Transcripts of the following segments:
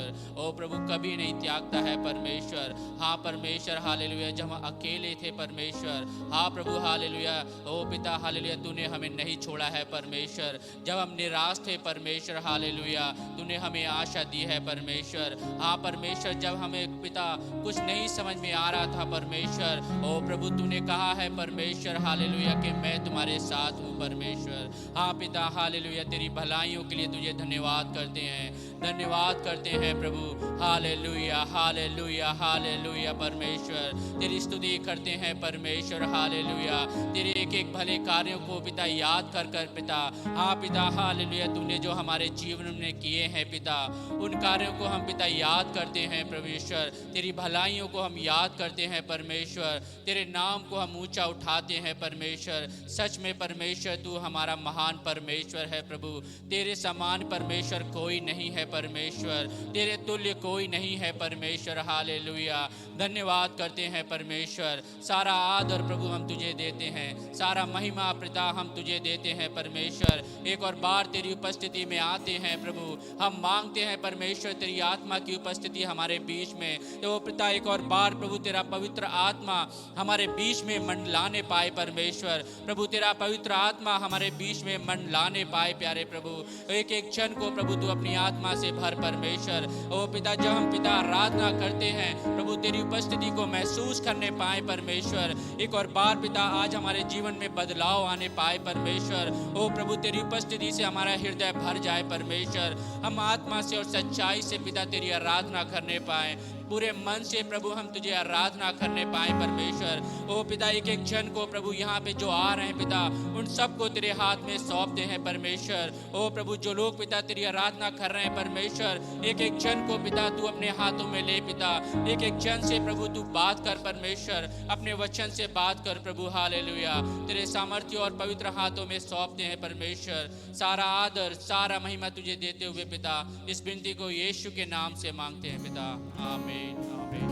परमेश्वर। ओ प्रभु कभी नहीं त्यागता है परमेश्वर। हाँ परमेश्वर हालेलुया, जब हम अकेले थे परमेश्वर, हाँ प्रभु हालेलुया, ओ पिता हालेलुया, तूने हमें नहीं छोड़ा है परमेश्वर। जब हम निराश थे परमेश्वर हालेलुया, तूने हमें आशा दी है परमेश्वर। हाँ परमेश्वर, जब हमें पिता कुछ नहीं समझ में आ रहा था परमेश्वर, ओ प्रभु तूने कहा है परमेश्वर हालेलुया कि मैं तुम्हारे साथ हूँ परमेश्वर। हाँ पिता हालेलुया, तेरी भलाइयों के लिए तुझे धन्यवाद करते हैं, धन्यवाद करते हैं प्रभु हालेलुया, हालेलुया, हालेलुया परमेश्वर। तेरी स्तुति करते हैं परमेश्वर हालेलुया, तेरे एक एक भले कार्यों को पिता याद कर कर पिता, हाँ पिता हालेलुया, तूने जो हमारे जीवन में किए हैं पिता, उन कार्यों को हम पिता याद करते हैं परमेश्वर। तेरी भलाइयों को हम याद करते हैं परमेश्वर, तेरे नाम को हम ऊंचा उठाते हैं परमेश्वर। सच में परमेश्वर तू हमारा महान परमेश्वर है प्रभु, तेरे समान परमेश्वर कोई नहीं है परमेश्वर, तेरे तुल्य कोई नहीं है परमेश्वर हालेलुया। धन्यवाद करते हैं परमेश्वर, सारा आदर प्रभु हम तुझे देते हैं, सारा महिमा पिता हम तुझे देते हैं परमेश्वर। एक और बार तेरी उपस्थिति में आते हैं प्रभु, हम मांगते हैं परमेश्वर तेरी आत्मा की उपस्थिति हमारे बीच में। तो पिता एक और बार प्रभु तेरा पवित्र आत्मा हमारे बीच में मंडलाने पाए परमेश्वर। प्रभु तेरा पवित्र आत्मा हमारे बीच में मंडलाने पाए प्यारे प्रभु। एक एक क्षण को प्रभु तू अपनी आत्मा से भर परमेश्वर। ओ पिता, जब हम पिता आराधना करते हैं प्रभु तेरी उपस्थिति को महसूस करने पाए परमेश्वर। एक और बार पिता आज हमारे जीवन में बदलाव आने पाए परमेश्वर। ओ प्रभु तेरी उपस्थिति से हमारा हृदय भर जाए परमेश्वर, हम आत्मा से और सच्चाई से पिता तेरी आराधना करने पाए, पूरे मन से प्रभु हम तुझे आराधना करने पाए परमेश्वर। ओ पिता एक एक क्षण को प्रभु यहाँ पे जो आ रहे हैं पिता, उन सबको तेरे हाथ में सौंपते हैं परमेश्वर। ओ प्रभु जो लोग पिता तेरी आराधना कर रहे हैं परमेश्वर, एक एक क्षण को पिता तू अपने हाथों में ले पिता, एक एक क्षण से प्रभु तू बात कर परमेश्वर, अपने वचन से बात कर प्रभु हालेलुया। तेरे सामर्थ्य और पवित्र हाथों में सौंपते हैं परमेश्वर। सारा आदर सारा महिमा तुझे देते हुए पिता इस विनती को यीशु के नाम से मांगते हैं पिता, आमीन। आमीन।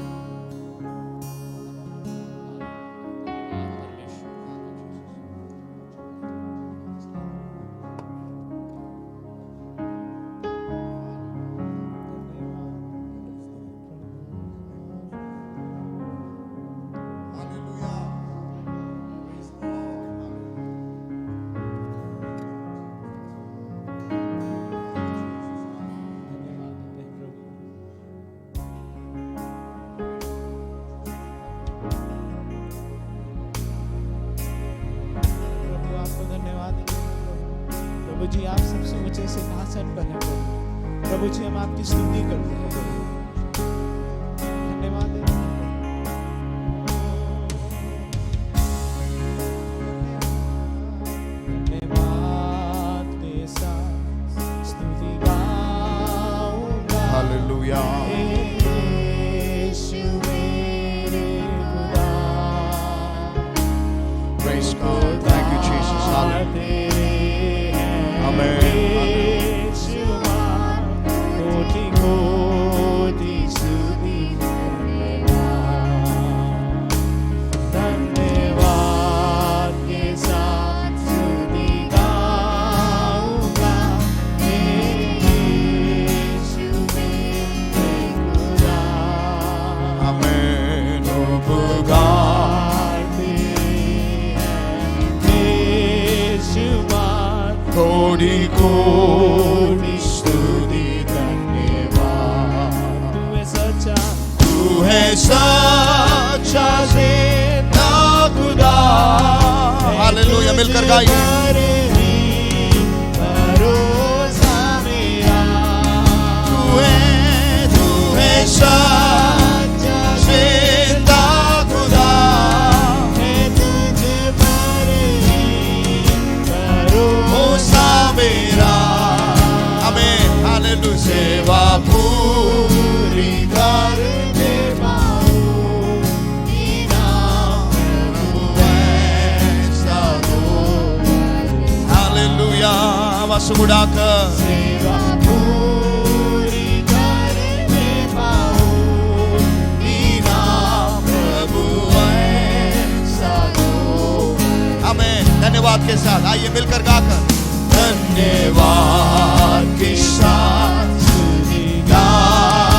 प्रभु जी आप सबसे ऊंचे सिंहासन पर हैं प्रभु। प्रभु जी हम आपकी स्तुति करते हैं प्रभु, धन्यवाद देते हैं। धन्यवाद के साथ स्तुति गाऊंगा, हालेलुया। यीशु मेरे खुदा, Praise God. Thank you, Jesus. Hallelujah. Amen. कोटि कोटि स्तुति धन्यवाद के साथ स्तुति गाऊंगा, यीशु मेरे खुदा। Amen. पुकार यीशु कोटि कोटि स्तुति धन्यवाद। तू है सच्चा जिंदा खुदा, हालेलुया। मिलकर गाइए। भरोसा मेरा, तू है सच्चा जिंदा खुदा, है तुझ पर ही भरोसा मेरा। आमीन। हालेलुया। सेवा पूरी कर दे पाऊं, इनाम ऐसा हो। हालेलुया। आवाज़ उठाकर सेवा पूरी कर दे पाऊं, इनाम प्रभु ऐसा हो। आमीन। धन्यवाद के साथ आइए मिलकर गाकर। धन्यवाद के साथ स्तुति गाऊंगा,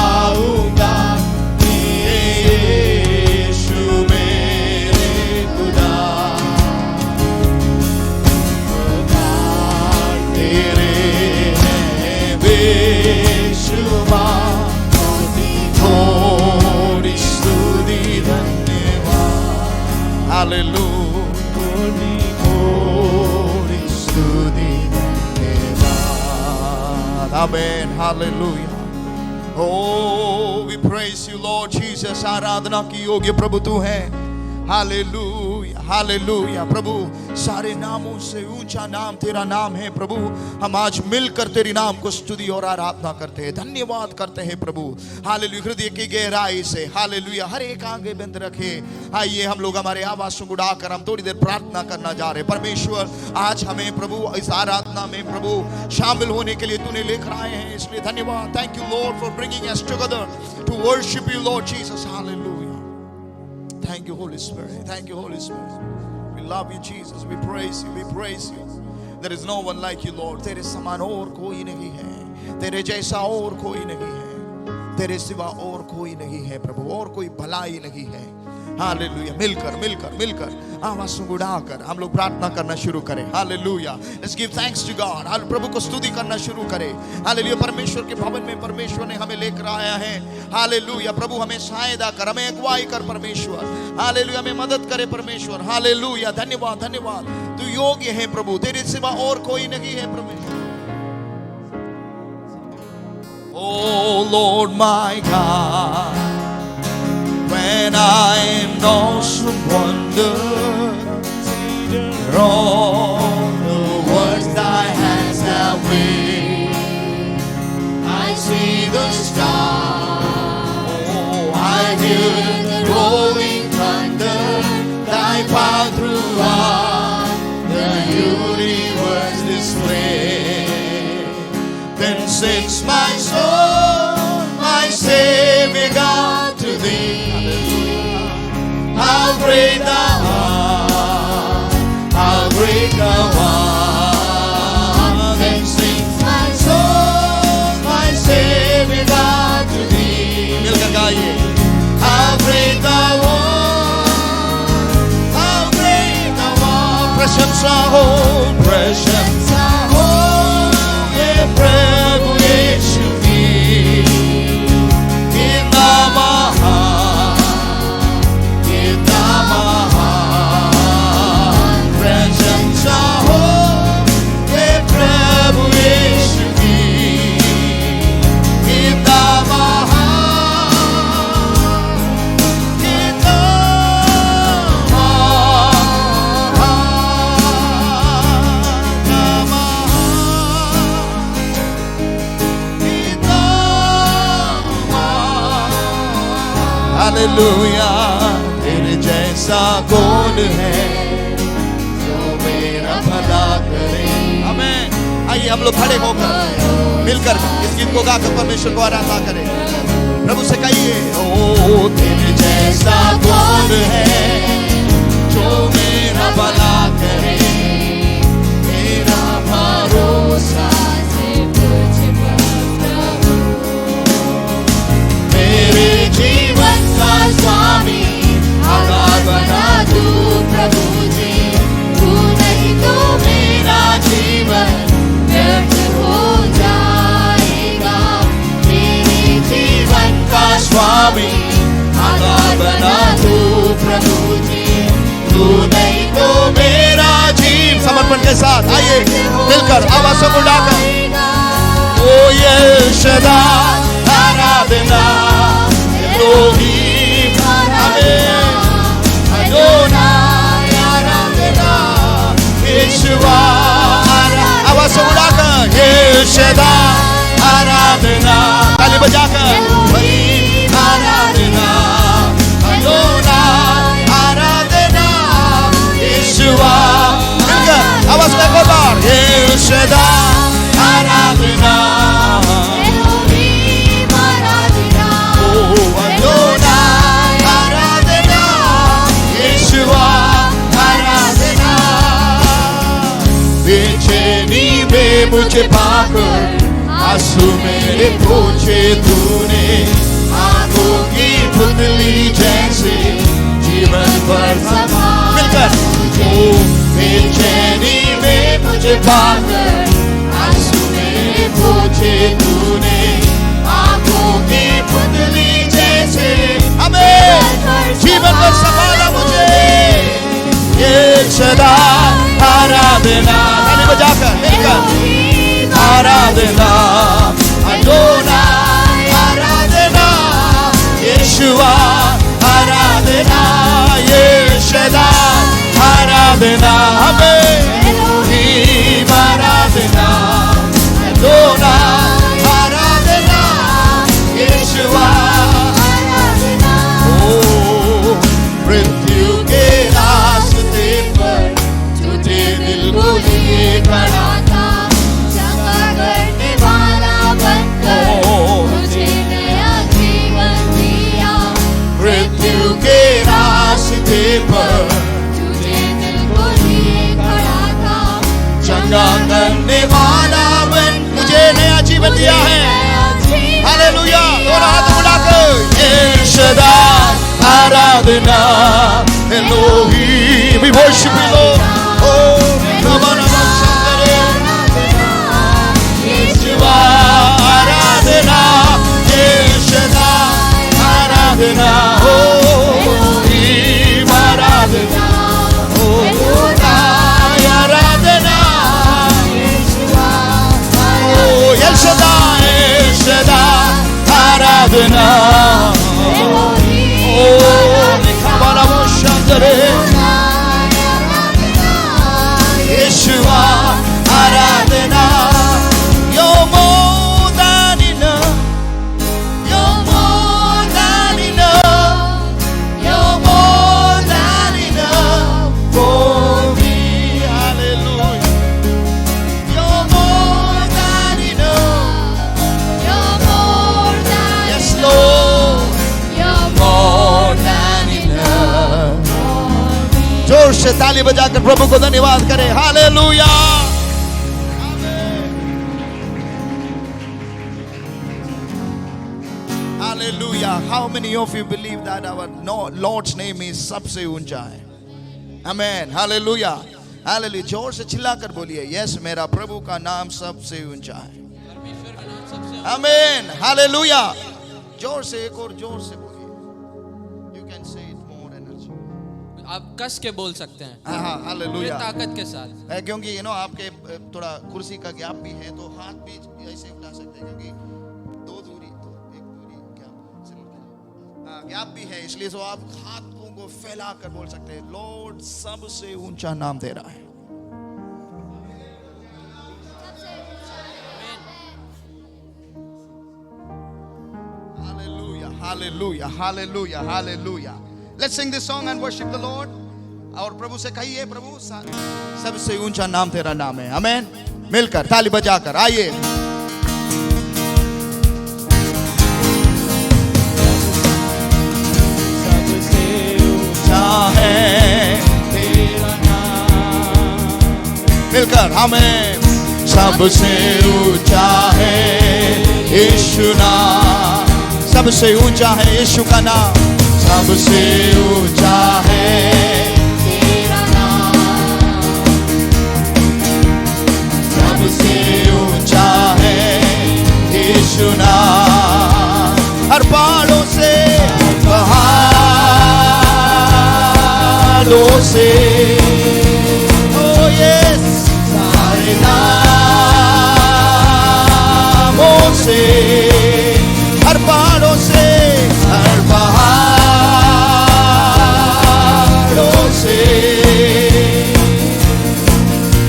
Amen. Hallelujah. Oh, we praise you, Lord Jesus. आराधना की योग्य प्रभु तू है. Hallelujah, hallelujah. प्रभु, सारे नामों से ऊंचा नाम तेरा नाम है प्रभु. हम आज मिलकर तेरी नाम को स्तुति और आराधना करते हैं, धन्यवाद करते हैं प्रभु. हालेलुया. हृदय की गहराई से हालेलुया. हर एक आंखें बंद रखे. आइए हम लोग हमारे आवाज़ों को उड़ाकर हम थोड़ी देर प्रार्थना करना जा रहे. परमेश्वर, आज हमें प्रभु इस आराधना में प्रभु शामिल होने के लिए तूने लेकर आए हैं, इसलिए धन्यवाद. Thank you Lord for bringing us together to worship you Lord Jesus. Hallelujah. Thank you, Holy Spirit. Thank you, Holy Spirit. We love you, Jesus. We praise you. We praise you. There is no one like you, Lord. तेरे समान और कोई नहीं है. तेरे जैसा और कोई नहीं है. तेरे सिवा और कोई नहीं है प्रभु. और कोई भलाई नहीं है. हालेलुया. मिलकर मिलकर मिलकर आवाज़ उड़ाकर हम लोग प्रार्थना करना शुरू करें. Hallelujah. Let's give thanks to God. हाल प्रभु को स्तुति करना शुरू करें. हालेलुया. परमेश्वर के भवन में परमेश्वर ने हमें लेकर आया है. हालेलुया. प्रभु हमें सहायता कर, हमें अगुवाई कर परमेश्वर. हालेलुया. हमें मदद करे परमेश्वर. हालेलुया. धन्यवाद धन्यवाद. तू योग्य है प्रभु. तेरे सिवा और कोई नहीं है परमेश्वर. Oh Lord my God, when I am lost from wonder, all the words thy hands have made, I see the stars, oh, I hear the rolling thunder, thy power throughout the universe display. Then sings my soul, my Savior God, to thee. How great thou art, how great thou art. Then sings my soul, my Savior God, to thee. मिलकर गाइए. How great thou art, how great thou art. प्रशंसा हो, प्रशंसा हो ये प्रभु यीशु की. कितना महान, कितना महान. प्रशंसा हो ये प्रभु यीशु की. कितना महान, कितना हालेलुया. तेरे जैसा कौन है जो मेरा भला करे. आमीन. आइए हम लोग खड़े होकर मिलकर इस गीत को गाकर परमेश्वर को आराधना करें. प्रभु से कहिए, ओ तेरे जैसा कौन है जो मेरा भला करे. मेरा भरोसा मेरे जीवन का स्वामी आधार बना तू प्रभु जी. तू नहीं तो मेरा जीवन व्यर्थ हो जाएगा. मेरे जीवन का स्वामी आधार बना तू प्रभु जी. तू नहीं तो मेरा जीवन. समर्पण के साथ आइए मिलकर आवाज़ उठाकर. ओ ये सदा आराधना Elohim, Amen. Adonai, आराधना. यीशुआ, आवाज़ उठाकर. यीशुआ, आराधना. ताली बजाकर. Elohim, आराधना. Adonai, आराधना. यीशुआ. मिलकर आवाज़ में एक बार. यीशुआ, आराधना. बेचैनी में मुझे पाकर आंसू मेरे पोंछे तूने. आंखों की पुतली जैसे जीवन भर संभाला. मिलकर. ओ बेचैनी में मुझे पाकर आंसू मेरे पोंछे तूने. आंखों की पुतली जैसे हमें जीवन भर संभाला मुझे. ये सदा आराधना. ताली बजाकर मिलकर. आराधना. आराधना Elohim we worship you Lord oh Kabana Yeshua Aradhana Yeshua Aradhana oh Elohim Aradhana oh Aradhana oh Yeshua Aradhana Yeshua Aradhana You're more than enough You're more than enough You're more than enough for me Hallelujah You're more than enough You're more than Yes Lord You're more than enough जोर से ताली बजाकर प्रभु को धन्यवाद करें hallelujah Hallelujah. How many of you believe that our Lord's name is सबसे ऊंचा है? Amen. Hallelujah. Hallelujah. जोर से चिल्लाकर बोलिए, yes मेरा प्रभु का नाम सबसे ऊंचा है. Amen. Hallelujah. जोर से एक और जोर से बोलिए. You can say it more energy. आप कस के बोल सकते हैं हाँ Hallelujah. ताकत के साथ क्योंकि आपके थोड़ा कुर्सी का गैप भी है तो हाथ भी ऐसे उठा सकते हैं क्योंकि गैप भी है इसलिए तो आप हाथों को फैला कर बोल सकते हैं लॉर्ड सबसे ऊंचा नाम तेरा है Hallelujah, hallelujah, hallelujah, hallelujah. Let's sing this song and worship the Lord. और प्रभु से कहिए प्रभु सबसे ऊंचा नाम तेरा नाम है आमेन मिलकर ताली बजाकर आइए मिलकर हमें सबसे ऊंचा है यीशु नाम सबसे ऊंचा है यीशु का नाम सबसे ऊंचा है तेरा नाम सबसे ऊंचा है यीशु नाम हर पहाड़ों से पहाड़ों से नामों से हर पहाड़ों से हर पहाड़ों से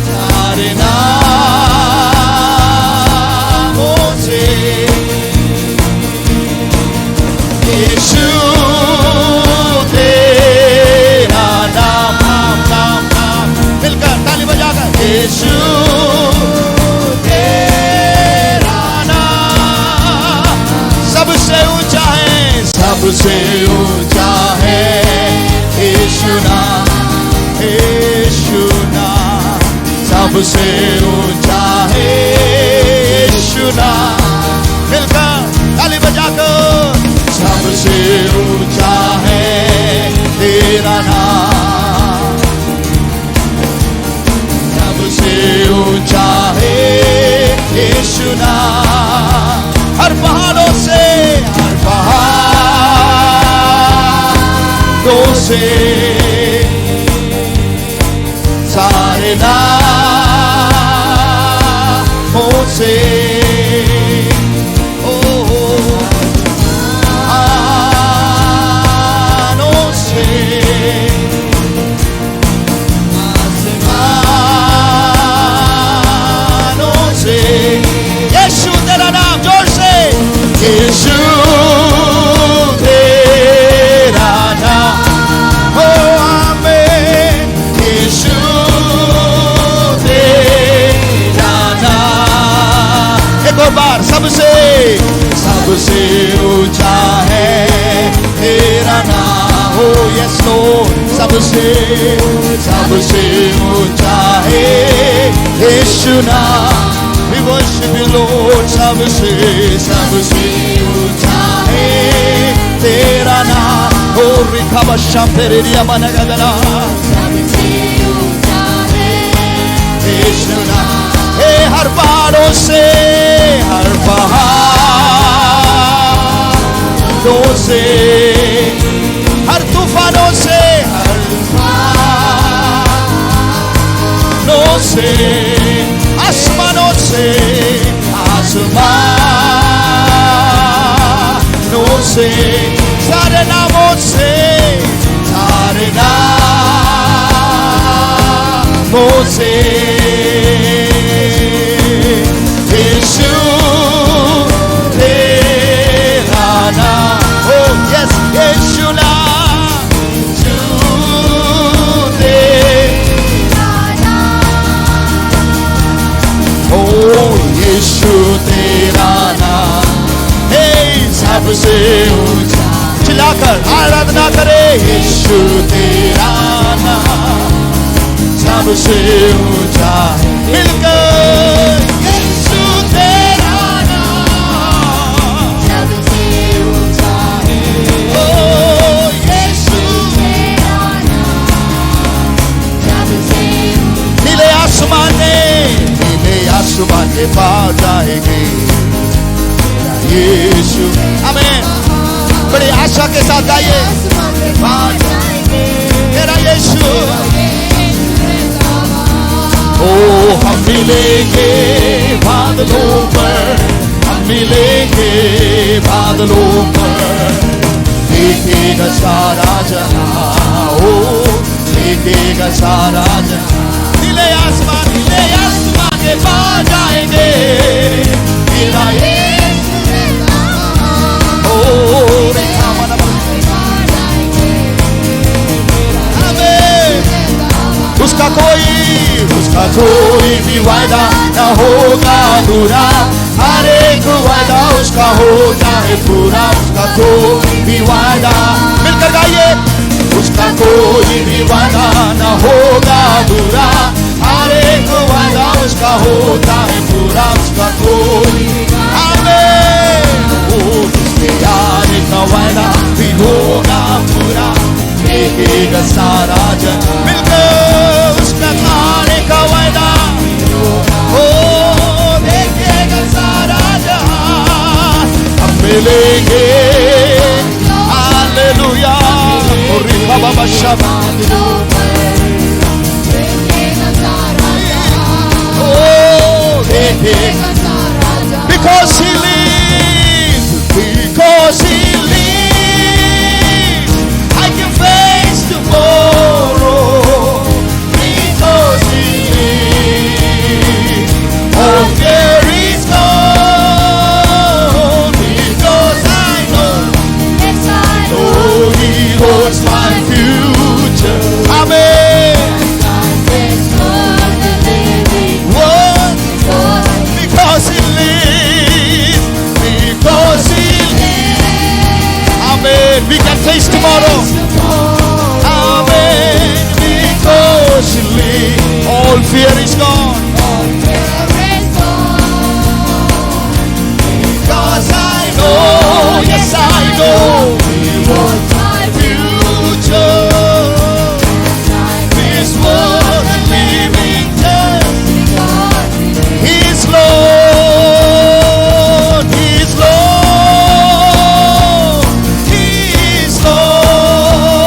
सारे नामों से यीशु तेरा नाम नाम नाम नाम मिलकर ताली बजाकर यीशु सबसे ऊंचा है यीशु नाम सबसे ऊंचा है यीशु नाम मिलकर ताली बजाकर सबसे ऊंचा है तेरा नाम सबसे ऊंचा है यीशु नाम हर पहाड़ों से हर पहाड़ों से सारे नामों से आसमानों से आसमानों से यीशु तेरा नाम जोर से यीशु तेरा नाम हो आमीन यीशु तेरा नाम एक और बार सबसे सबसे ऊंचा है तेरा नाम हो यस लॉर्ड सबसे सबसे ऊंचा है यीशु नाम We worship you Lord सबसे सबसे ऊंचा है तेरा नाम ओ रिखा बाबा शांतेरिया मनगदला यीशु नाम हे हर पहाड़ों से हर पहाड़ों से हर तूफानों से हर तूफानों से आसमानों से आसमानों से सारे नामों से सारे नामों से यीशु तेरा नाम ओ यस यीशु नाम ओ यीशु तेरा नाम हे सबसे ऊंचा चिल्लाकर आराधना करे यीशु तेरा नाम सबसे ऊंचा मिलकर यीशु तेरा नाम सबसे ऊंचा है ओ यीशु तेरा नाम सबसे नीले आसमान के पार जाएंगे यीशु आमीन बड़ी आशा के साथ गाइए तेरा यीशु ओ हम मिलेंगे बादलों पर हम मिलेंगे बादलों पर देखेगा सारा जहां ओ देखेगा सारा जहां नीले आसमान के पार जाएंगे तेरा ओ उसका कोई भी वायदा न होगा अधूरा हर एक वायदा उसका होता है पूरा उसका कोई भी वायदा मिलकर गाइए उसका कोई भी वायदा न होगा अधूरा हर एक वायदा उसका होता है पूरा उसका कोई उसके आने का वायदा भी होगा पूरा देखेगा सारा जग मिलकर उसका आने का वायदा हो देखेगा सारा जहां हम मिलेंगे हालेलुया और बाबा शब्द because he lives I can face tomorrow because he lives all fear is gone because I know he holds my future amen because he lives amen we can face tomorrow amen because he lives all fear is gone because I know yes I know he holds my future this world and living death he's Lord he's Lord he's Lord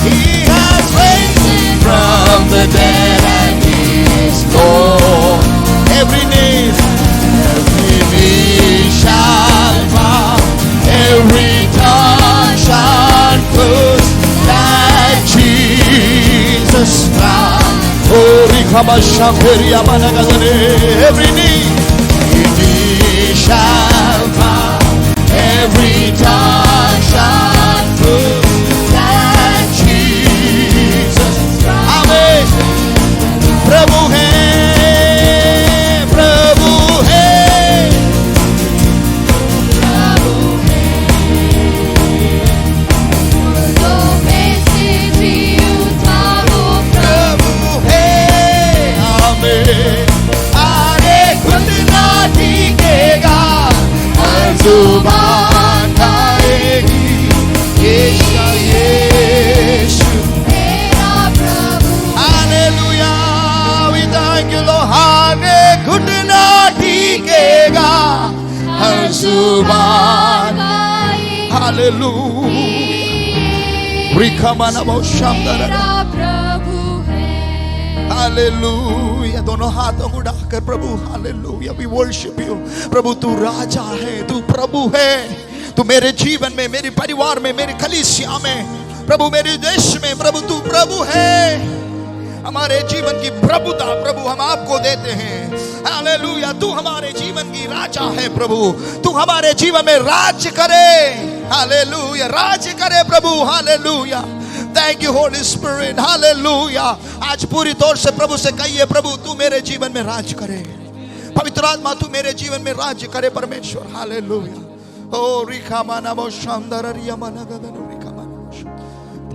he has raised him from the dead and he is Lord every knee shall bow every tongue shall confess that Jesus found every knee shall bow every tongue shall confess that Jesus amen प्रभु है जुबान गाएगी यीशु सुभान गाएंगे। Hallelujah रिकमना बौशामदर मेरा प्रभु है। Hallelujah दोनों हाथों को उठाकर प्रभु हालेलुया वी वर्शिप यू प्रभु तू राजा है तू प्रभु है तू मेरे जीवन में मेरे परिवार में मेरी कलीसिया में प्रभु मेरे देश में प्रभु तू प्रभु है हमारे जीवन की प्रभुता प्रभु हम आपको देते हैं हालेलुया तू हमारे जीवन की राजा है प्रभु तू हमारे जीवन में राज्य करे हालेलुया राज्य करे प्रभु hallelujah thank you Holy spirit hallelujah आज पूरी तौर से प्रभु से कहिए प्रभु तू मेरे जीवन में राज करे पवित्र आत्मा तू मेरे जीवन में राज्य करे परमेश्वर हालेलुया ओ रिखा माना बो शानदार रिया माना गगन रिखा माना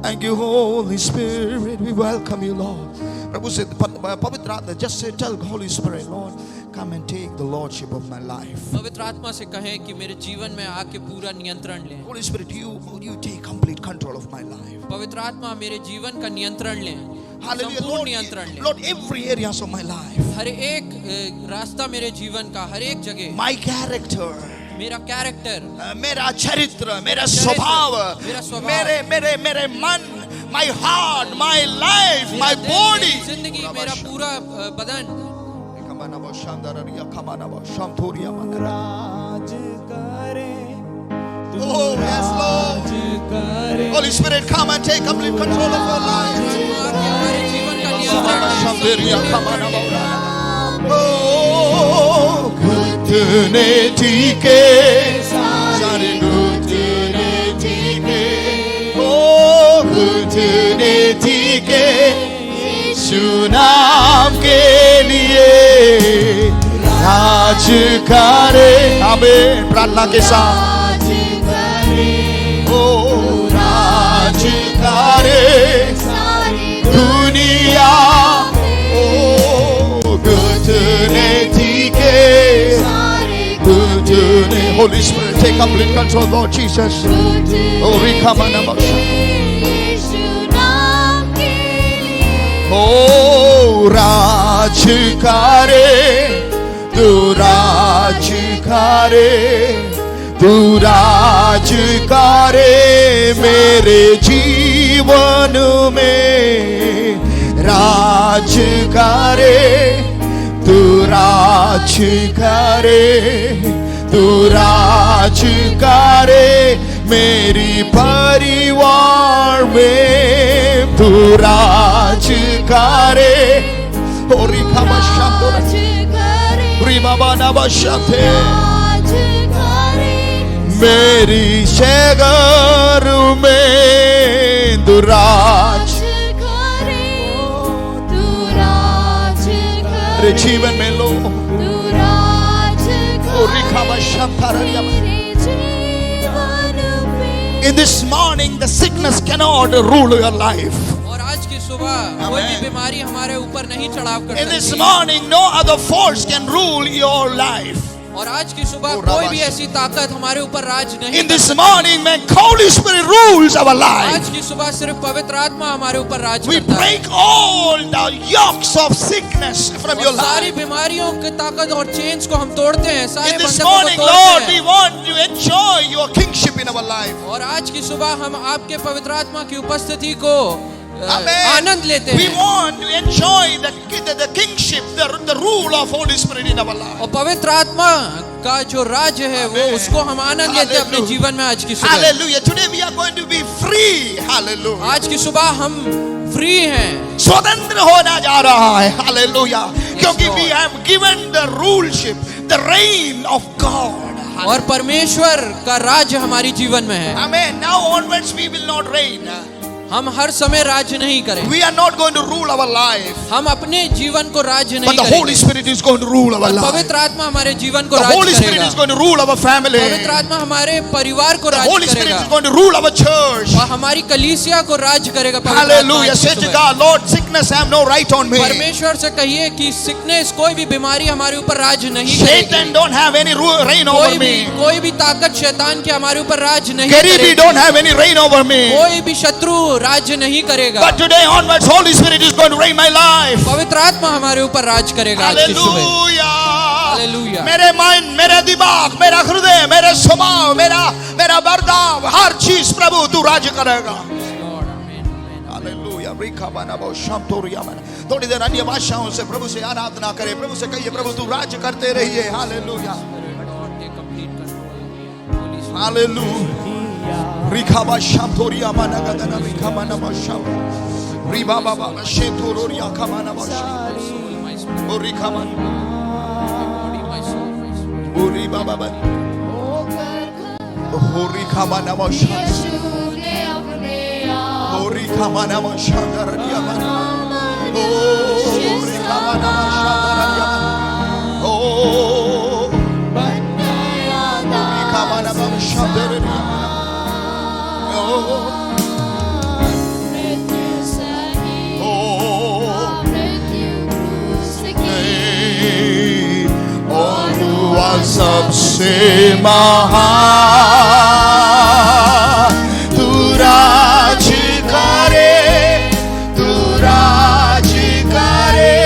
thank you Holy Spirit we welcome you Lord प्रभु से पवित्र आत्मा जस्ट से tell Holy Spirit Lord come and take the lordship of my life पवित्र आत्मा से कहें कि मेरे जीवन में आके पूरा नियंत्रण लें holy spirit you take complete control of my life पवित्र आत्मा मेरे जीवन का नियंत्रण लें हालेलुया संपूर्ण नियंत्रण लें Lord every areas of my life हर एक रास्ता मेरे जीवन का हर एक जगह माय कैरेक्टर मेरा कैरेक्टर मेरा चरित्र मेरा स्वभाव मेरे मेरे मेरे मन my heart my life my body जिंदगी मेरा पूरा बदन कमाना बहुत शानदार रिया कमाना बहुत शामथोरिया मन राज करे तू Oh, yes, Lord. राज करे Holy Spirit come and take complete control of our lives हमारे जीवन का नियंत्रण शामथोरिया कमाना बहुत घुटने टीके सारे घुटने टीके ओ घुटने टीके सुनाम के लिए राज करे आमीन प्रार्थना के साथ ओ राज करे दुनिया ओ घुटने टीके घुटने Holy Spirit take complete control Lord Jesus oh rikamana basha oh राज करे तू राज करे मेरे जीवन में राज करे तू राज करे मेरी परिवार में तू राज करे ओ रिखा बशातो रिमा बाना बशाते मेरी शहर में तू राज मेरे जीवन में लो In this morning, the sickness cannot rule your life. और आज की सुबह कोई भी बीमारी हमारे ऊपर नहीं चढ़ाव कर In this सकती morning, no other force can rule your life. और आज की सुबह कोई भी ऐसी ताकत हमारे ऊपर राज नहीं In this morning, when Holy Spirit rules our life, आज की सुबह सिर्फ पवित्र आत्मा हमारे ऊपर राज we करता है break all the yokes of sickness from your और सारी life. बीमारियों की ताकत और चेंज को हम तोड़ते हैं सारे In this बंधकों morning, को Lord, तोड़ते we हैं want to enjoy your kingship in our life. और आज की सुबह हम आपके पवित्र आत्मा की उपस्थिति को Amen. आनंद लेते We हैं want to enjoy the kingship, the rule of Holy Spirit in our life. और पवित्र आत्मा का जो राज्य है वो Amen. उसको हम आनंद लेते हैं अपने Hallelujah. जीवन में आज की सुबह Hallelujah. Today we are going to be free. Hallelujah. आज की सुबह हम फ्री हैं स्वतंत्र होना जा रहा है. Hallelujah. क्योंकि Lord. we have given the ruleship, the reign of God. और परमेश्वर का राज्य हमारी जीवन में है Amen. Now onwards we will not reign. हम हर समय राज्य नहीं करें We are not going to rule our life. हम अपने जीवन को राज्य But नहीं the Holy करेंगे Spirit is going to rule our life. पवित्र आत्मा हमारे जीवन को The Holy राज्य Spirit करेगा is going to rule our family. पवित्र आत्मा हमारे परिवार को The Holy राज्य Spirit करेगा is going to rule our church. और हमारी कलीसिया को राज्य करेगा पवित्र आत्मा Hallelujah. आज की Say to सुबह। God, Lord, sickness have no right on me. परमेश्वर से कहिए कि सिकनेस कोई भी बीमारी हमारे ऊपर राज्य नहीं करेगी Satan don't have any reign over me. कोई भी ताकत शैतान के हमारे ऊपर राज्य नहीं Garibi करेगी don't have any reign over me. कोई भी शत्रु राज्य नहीं करेगा But today onwards, Holy Spirit is going to reign my life. पवित्र आत्मा हमारे ऊपर राज करेगा आज की सुबह Hallelujah. हालेलुया। मेरे माइंड, मेरे दिमाग, मेरा हृदय, मेरे स्वभाव, मेरा बर्ताव, हर चीज प्रभु तू राज करेगा। हालेलुया। थोड़ी देर अन्य भाषाओं से प्रभु से आराधना करें, प्रभु से कहिए प्रभु तू राज करते रहिए। Hallelujah, hallelujah. रिखाबा शामथोरिया माना गदना रिखामाना बशाम रिबा बाबा शेथोरिया खामाना बशाम और रिखामान ओरी बाबा बन होरी खामाना बशाम होरी खामाना बशाम दरिया मन होरी खामाना बशाम दरिया मन ओ होरी खामाना बशाम दरिया सबसे महान तू राज करे, तू राज करे,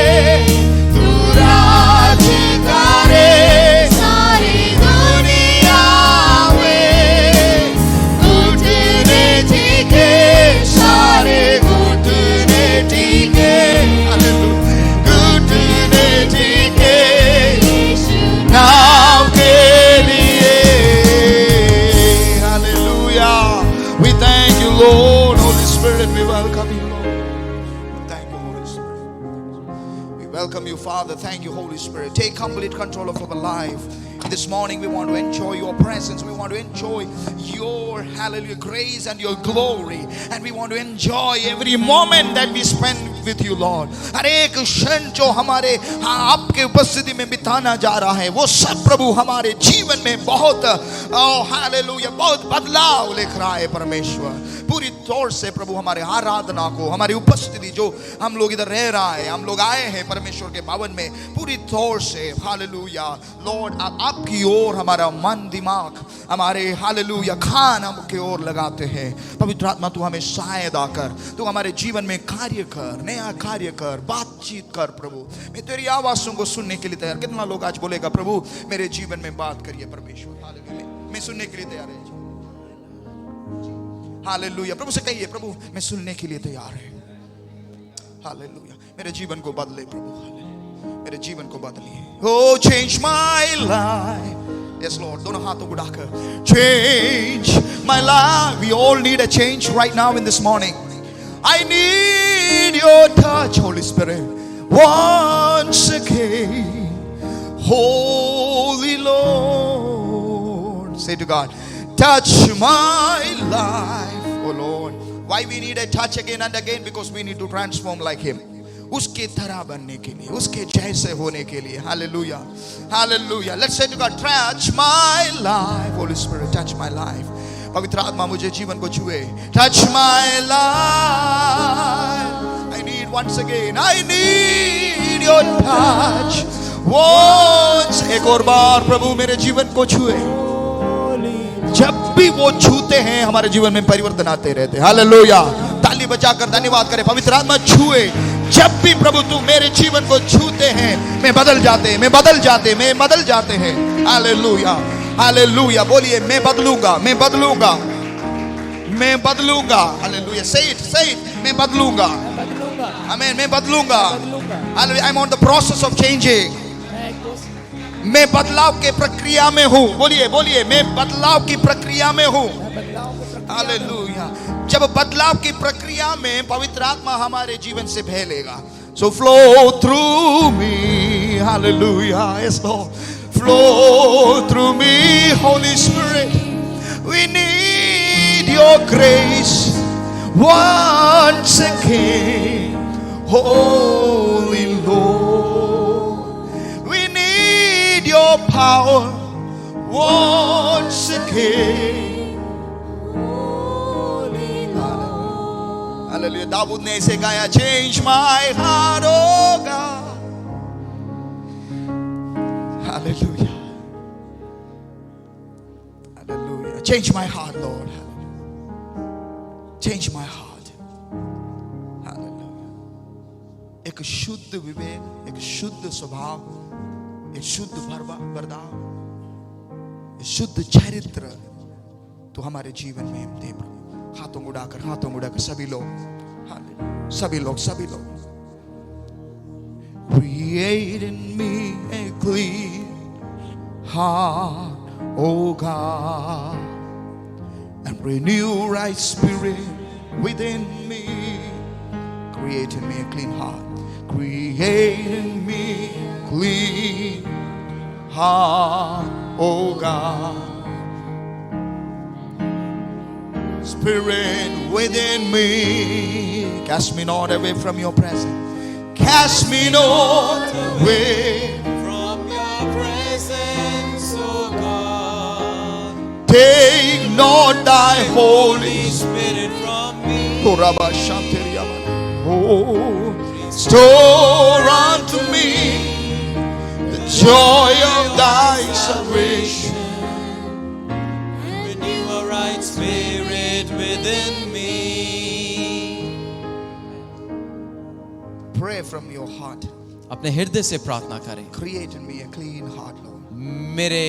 तू राज करे सारी दुनिया में। घुटने टिके सारे घुटने टिके, घुटने टिके नाम के लिए। Hallelujah. We thank you, Lord. Holy Spirit, we welcome you, Lord. Thank you, Holy Spirit. We welcome you, Father. Thank you, Holy Spirit. Take complete control of our life. This morning we want to enjoy your presence. We want to enjoy your, hallelujah, grace and your glory. And we want to enjoy every moment that we spend with you, Lord. हर एक क्षण जो हमारे आपके उपस्थिति में बिताना जा रहा है, वो सब प्रभु हमारे जीवन में बहुत हालेलुया बहुत बदलाव लेकर रहा है परमेश्वर। पूरी तौर से प्रभु हमारे आराधना को, हमारी उपस्थिति जो हम लोग इधर रह रहा है, हम लोग आए हैं परमेश्वर के भवन में, पूरी तौर से हालेलुया लॉर्ड आपकी ओर हमारा मन दिमाग, हमारे हालेलुया खान हम की ओर लगाते हैं। पवित्र आत्मा तू हमें सहायता कर, तू हमारे जीवन में कार्य कर, नया कार्य कर, बातचीत कर प्रभु। मैं तेरी आवाज़ों को सुनने के लिए तैयार। कितना लोग आज बोलेगा प्रभु मेरे जीवन में बात करिए परमेश्वर। हालेलुया, मैं सुनने के लिए तैयार है। हालेलुया, प्रभु से कहिए प्रभु मैं सुनने के लिए तैयार है। हालेलुया, मेरे जीवन को बदले प्रभु, मेरे जीवन को बदलिए। Oh change my life. Yes Lord, दोनों हाथों को उठाकर change my life. We all need a change right now in this morning. I need your touch, Holy Spirit, once again. Holy Lord, say to God, touch my life, oh Lord. Why we need a touch again and again? Because we need to transform like Him. उसके तरह बनने के लिए, उसके जैसे होने के लिए। Hallelujah, hallelujah. Let's say to God, touch my life, Holy Spirit, touch my life. पवित्र आत्मा मुझे जीवन को छुए। Touch my life. I need once again, I need your touch once. एक और बार प्रभु मेरे जीवन को छुए। जब भी वो छूते हैं हमारे जीवन में परिवर्तन आते रहते हैं। हालेलुया, ताली बजाकर धन्यवाद करें। पवित्र आत्मा छुए। जब भी प्रभु तू मेरे जीवन को छूते हैं मैं बदल जाते हैं, मैं बदल जाते, मैं बदल जाते हैं। Hallelujah, hallelujah. बोलिए मैं बदलूंगा, मैं बदलूंगा, मैं बदलूंगा। हालेलुया, say it, मैं बदलूंगा। आमीन, मैं बदलूंगा। Hallelujah, I'm on the process of changing. मैं बदलाव के प्रक्रिया में हूँ। बोलिए, बोलिए मैं बदलाव की प्रक्रिया में हूँ। हालेलुया। जब बदलाव की प्रक्रिया में पवित्र आत्मा हमारे जीवन से फैलेगा, so flow through me, hallelujah, yes Lord, flow through me, Holy Spirit, we need your grace once again, Holy Lord, we need your power once again. Hallelujah, दाऊद ने ऐसे गाया, change my heart, oh God. Hallelujah, hallelujah. Change my heart, Lord. Change my heart. Hallelujah. एक शुद्ध विवेक, एक शुद्ध स्वभाव, ये शुद्ध बर्ताव, ये शुद्ध चरित्र तो हमारे जीवन में दे प्रभु। हाथों उड़ाकर सभी लोग, सभी लोग Create in me a clean heart, O God, and renew right spirit within me. Create in me a clean heart. Create in me a clean heart, O God. Spirit within me, cast me not away from your presence. Cast me not away from your presence, O God. Take not thy Holy Spirit from me. Oh, store unto me the joy of thy salvation. Renew a right spirit within me. Pray from your heart. अपने हृदय से प्रार्थना करें। Create in me a clean heart, Lord. मेरे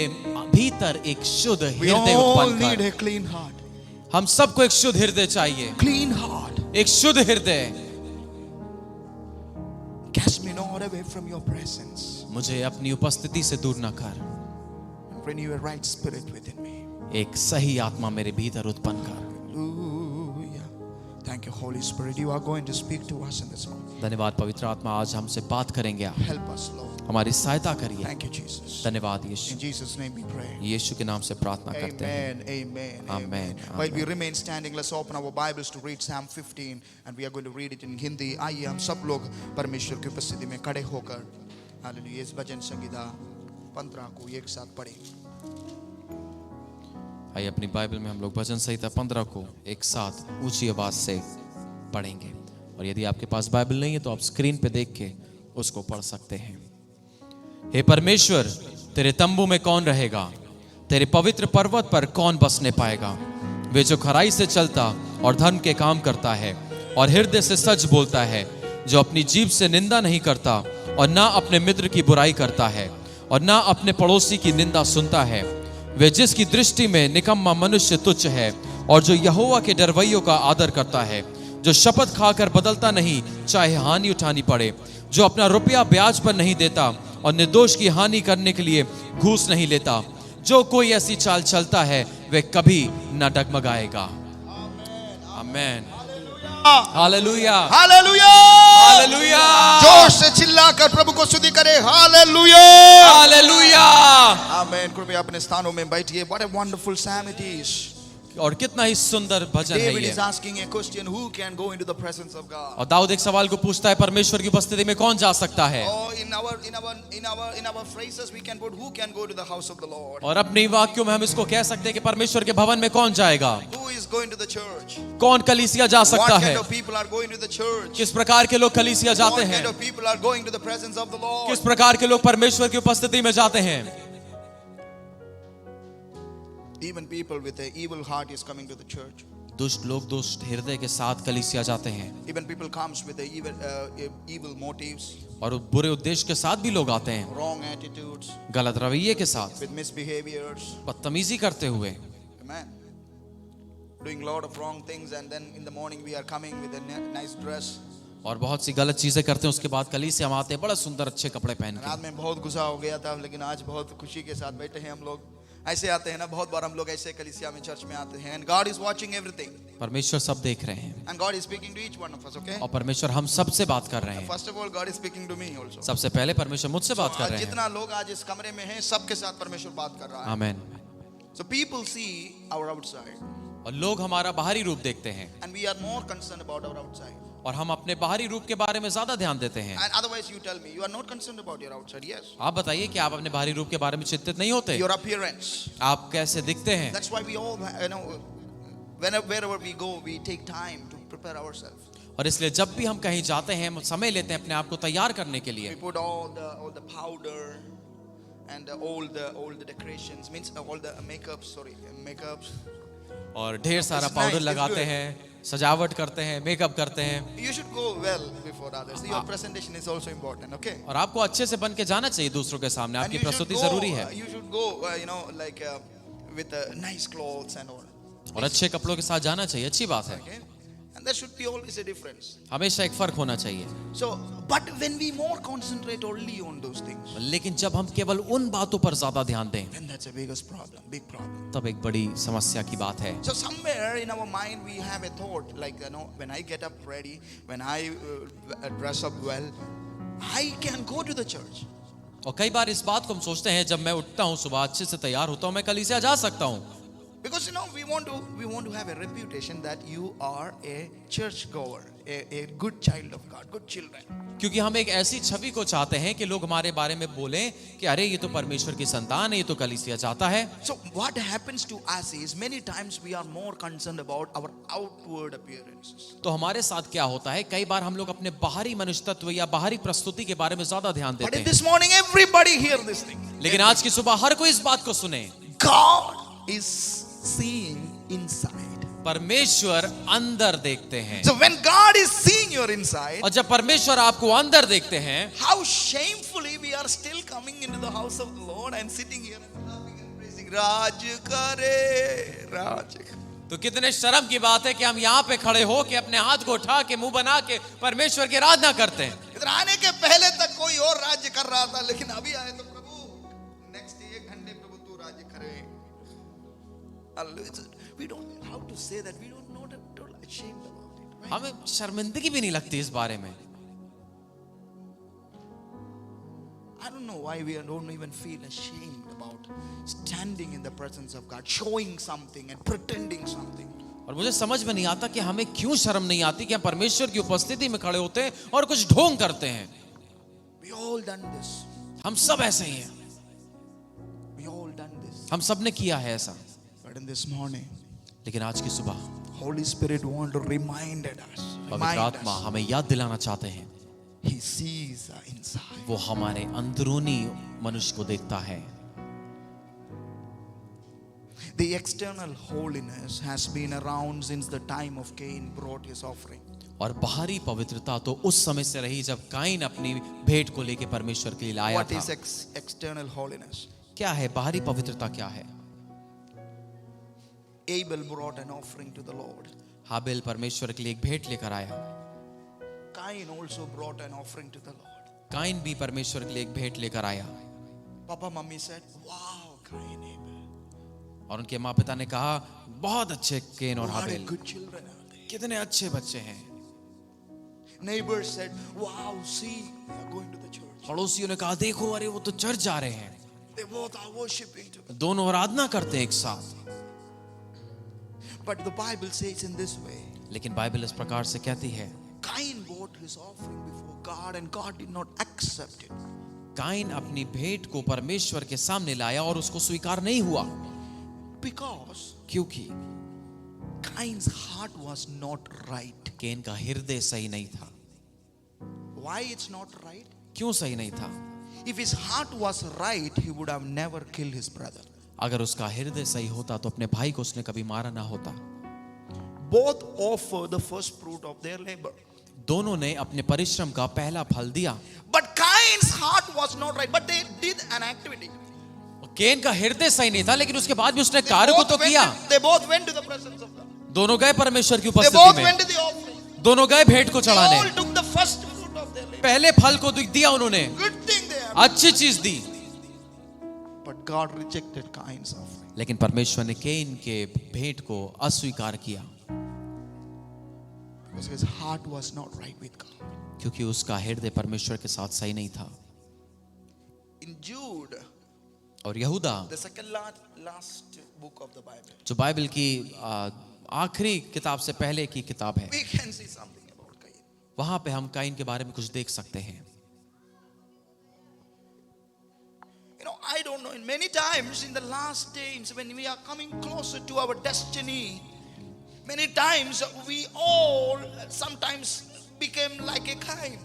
भीतर एक शुद्ध We हृदय all उत्पन्न need कर। a clean heart. हम सबको एक शुद्ध हृदय चाहिए। Clean heart. एक शुद्ध हृदय। Cast me not away from your presence. मुझे अपनी उपस्थिति से दूर न कर। Renew a right spirit within me. एक सही आत्मा मेरे भीतर उत्पन्न कर। Hallelujah. Thank you, Holy Spirit. You are going to speak to us in this moment. धन्यवाद पवित्र आत्मा, आज हमसे बात करेंगे आप। Help us, Lord. हमारी सहायता करिए। Thank you, Jesus. धन्यवाद यीशु। In Jesus' name we pray. यीशु के नाम से प्रार्थना करते हैं। Amen, amen, Amen, amen. amen. While we remain standing, let's open our Bibles to read Psalm 15 and we are going to read it in Hindi. आइए हम सब लोग परमेश्वर की उपस्थिति में खड़े होकर हालेलुया इस भजन संगीता 15 को एक साथ पढ़ें। आइए अपनी बाइबल में हम लोग भजन संहिता 15 को एक साथ ऊंची आवाज से पढ़ेंगे। और यदि आपके पास बाइबल नहीं है तो आप स्क्रीन पे देख के उसको पढ़ सकते हैं। हे परमेश्वर, तेरे तंबू में कौन रहेगा? तेरे पवित्र पर्वत पर कौन बसने पाएगा? वे जो खराई से चलता और धर्म के काम करता है और हृदय से सच बोलता है, जो अपनी जीभ से निंदा नहीं करता और ना अपने मित्र की बुराई करता है और ना अपने पड़ोसी की निंदा सुनता है, वे जिसकी दृष्टि में निकम्मा मनुष्य तुच्छ है और जो यहोवा के डरवैयों का आदर करता है, जो शपथ खाकर बदलता नहीं चाहे हानि उठानी पड़े, जो अपना रुपया ब्याज पर नहीं देता और निर्दोष की हानि करने के लिए घूस नहीं लेता, जो कोई ऐसी चाल चलता है वे कभी न डगमगाएगा। आमीन। Hallelujah, hallelujah, hallelujah. जोर से चिल्लाकर प्रभु को स्तुति करें। Hallelujah, hallelujah. आमीन। कृपया अपने स्थानों में बैठिए। What a wonderful psalm it is. और कितना ही सुंदर भजन है David ये। is asking a question, who can go into the presence of God? और दाऊद एक सवाल को पूछता है, परमेश्वर की उपस्थिति में कौन जा सकता है? Oh, in our phrases we can put, who can go to the house of the Lord? और अपने वाक्यों में हम इसको कह सकते हैं कि परमेश्वर के भवन में कौन जाएगा? Who is going to the church? कौन कलीसिया जा सकता What है? kind of people are going to the church? किस प्रकार के लोग कलीसिया जाते What हैं? kind of people are going to the presence of the Lord? किस प्रकार के लोग परमेश्वर की उपस्थिति में जाते हैं? Even people with an evil heart is coming to the church. दुष्ट लोग दुष्ट हृदय के साथ कलीसिया जाते हैं। Even people comes with the evil motives, और बुरे उद्देश्य के साथ भी लोग आते हैं, wrong attitudes, गलत रवैये के साथ, with misbehaviors. बदतमीजी करते हुए, Amen. Doing a lot of wrong things, and then in the morning we are coming with a nice dress. और बहुत सी गलत चीजें करते हैं। उसके बाद कलीसिया में आते हैं बड़ा सुंदर अच्छे कपड़े पहन के। रात में बहुत गुस्सा हो गया था, लेकिन आज बहुत खुशी के साथ बैठे हैं हम लोग। ऐसे आते हैं ना, बहुत बार हम लोग ऐसे कलीसिया में चर्च में आते हैं। And God is watching everything. परमेश्वर सब देख रहे हैं And God is speaking to each one of us, okay? और परमेश्वर हम सब से बात कर रहे हैं। First of all, God is speaking to me also. सबसे पहले परमेश्वर मुझसे बात कर रहे हैं। जितना लोग आज इस कमरे में हैं, सबके साथ परमेश्वर बात कर रहा है। आमीन। So people see our outside, और लोग हमारा बाहरी रूप देखते हैं and we are more concerned about our outside. और हम अपने बाहरी रूप के बारे में ज्यादा ध्यान देते हैं। And otherwise, you tell me, you are not concerned about your outside. Yes. आप बताइए कि आप अपने बाहरी रूप के बारे में चिंतित नहीं होते? Your appearance. आप कैसे दिखते हैं? That's why we all, wherever we go, we take time to prepare ourselves. और इसलिए जब भी हम कहीं जाते हैं, हम समय लेते हैं अपने आप को तैयार करने के लिए। We put all the powder and all the decorations, means all the makeups. और ढेर सारा पाउडर लगाते हैं, सजावट करते हैं, मेकअप करते हैं, You should go well before others. Your presentation is also important, okay? और आपको अच्छे से बन के जाना चाहिए दूसरों के सामने. And आपकी you should प्रस्तुति go, जरूरी है you should go, like with nice clothes and all. और अच्छे कपड़ों के साथ जाना चाहिए. अच्छी बात है. Okay? And there should be always a difference. हमेशा एक फर्क होना चाहिए. So, but when we more concentrate only on those things, लेकिन जब हम केवल उन बातों पर ज्यादा ध्यान दें, then that's a biggest problem, big problem. तब एक बड़ी समस्या की बात है. So somewhere in our mind we have a thought like, when I get up ready, when I dress up well, I can go to the church. और कई बार इस बात को हम सोचते हैं, जब मैं उठता हूँ सुबह अच्छे से तैयार होता हूँ, मैं कलीसिया जा सकता हूँ. Because we want to have a reputation that you are a church goer, a good child of God, good children. क्योंकि हम एक ऐसी छवि को चाहते हैं कि लोग हमारे बारे में बोलें कि अरे ये तो परमेश्वर की संतान है, ये तो कलीसिया जाता है. So what happens to us is many times we are more concerned about our outward appearances. तो हमारे साथ क्या होता है, कई बार हम लोग अपने बाहरी मनुष्य तत्व या बाहरी प्रस्तुति के बारे में ज्यादा ध्यान But देते in हैं. this morning everybody hear this thing. लेकिन आज की सुबह हर कोई इस बात को सुने, God is seeing inside. परमेश्वर अंदर देखते हैं. So when God is seeing your inside, और जब परमेश्वर आपको अंदर देखते हैं, how shamefully we are still coming into the house of the Lord and sitting here and laughing and praising Raj Kare Raj. तो कितने शर्म की बात है कि हम यहाँ पे खड़े हो के अपने हाथ को उठा के मुंह बना के परमेश्वर की आराधना करते हैं. इधर आने के पहले तक कोई और राज्य कर रहा था, लेकिन अभी आए तो प्रभु नेक्स्ट 1 घंटे प्रभु तू राज्य करे. We don't how to say that, we don't know that, don't ashamed about it, right? हमें शर्मिंदगी भी नहीं लगती इस बारे में. I don't know why we don't even feel ashamed about standing in the presence of God, showing something and pretending something. और मुझे समझ में नहीं आता कि हमें क्यों शर्म नहीं आती कि हम परमेश्वर की उपस्थिति में खड़े होते हैं और कुछ ढोंग करते हैं. We all done this. हम सब ऐसे ही हैं. We all done this. हम सब ने किया है ऐसा. But in this morning, लेकिन आज की सुबह Holy Spirit want to remind us. पवित्र आत्मा हमें याद दिलाना चाहते हैं, He sees inside. वो हमारे अंदरूनी मनुष्य को देखता है. The external holiness has been around since the time of Cain brought his offering. और बाहरी पवित्रता तो उस समय से रही जब काइन अपनी भेंट को लेके परमेश्वर के लिए आया What था. is external holiness? क्या है बाहरी पवित्रता? क्या है? Abel brought an offering to the Lord. हाबेल परमेश्वर के लिए एक भेंट लेकर आया. Cain also brought an offering to the Lord. Cain भी परमेश्वर के लिए एक भेंट लेकर आया. Papa, Mummy said, "Wow, Cain, Abel. और उनके माँ पिता ने कहा, बहुत अच्छे केन और What a हाबेल, good children are they." कितने अच्छे बच्चे हैं. Neighbors said, "Wow, see, they are going to the church. पड़ोसियों ने कहा, देखो अरे वो तो चर्च जा रहे हैं. They both are worshiping together." दोनों आराधना करते हैं एक साथ. But the Bible says in this way, लेकिन बाइबल इस प्रकार से कहती है, Cain brought his offering before God and God did not accept it. Cain अपनी भेंट को परमेश्वर के सामने लाया और उसको स्वीकार नहीं हुआ. Because क्योंकि Cain's heart was not right. केन का हृदय सही नहीं था. Why it's not right? क्यों सही नहीं था? If his heart was right, he would have never killed his brother. अगर उसका हृदय सही होता तो अपने भाई को उसने कभी मारा ना होता. Both offer the first fruit of their labor. दोनों ने अपने परिश्रम का पहला फल दिया. But Cain's heart was not right, but they did an activity. केन का हृदय सही नहीं था, लेकिन उसके बाद भी उसने कार्य को तो किया. They both went to the presence of God. दोनों गए परमेश्वर की They उपस्थिति both में. went to the offering. दोनों गए भेंट को They चढ़ाने. all took the first fruit of their labor. पहले फल को दिया उन्होंने. Good thing they have. अच्छी चीज दी. But God rejected Cain's offering. लेकिन परमेश्वर ने केन के भेंट को अस्वीकार किया, Because his heart was not right with God. क्योंकि उसका हृदय परमेश्वर के साथ सही नहीं था. In Jude, और यहूदा, the second last book of the Bible, जो बाइबल की आखिरी किताब से पहले की किताब है, we can see something about Cain. वहां पे हम काइन के बारे में कुछ देख सकते हैं. I don't know, in many times in the last days when we are coming closer to our destiny, many times we all sometimes became like a Cain.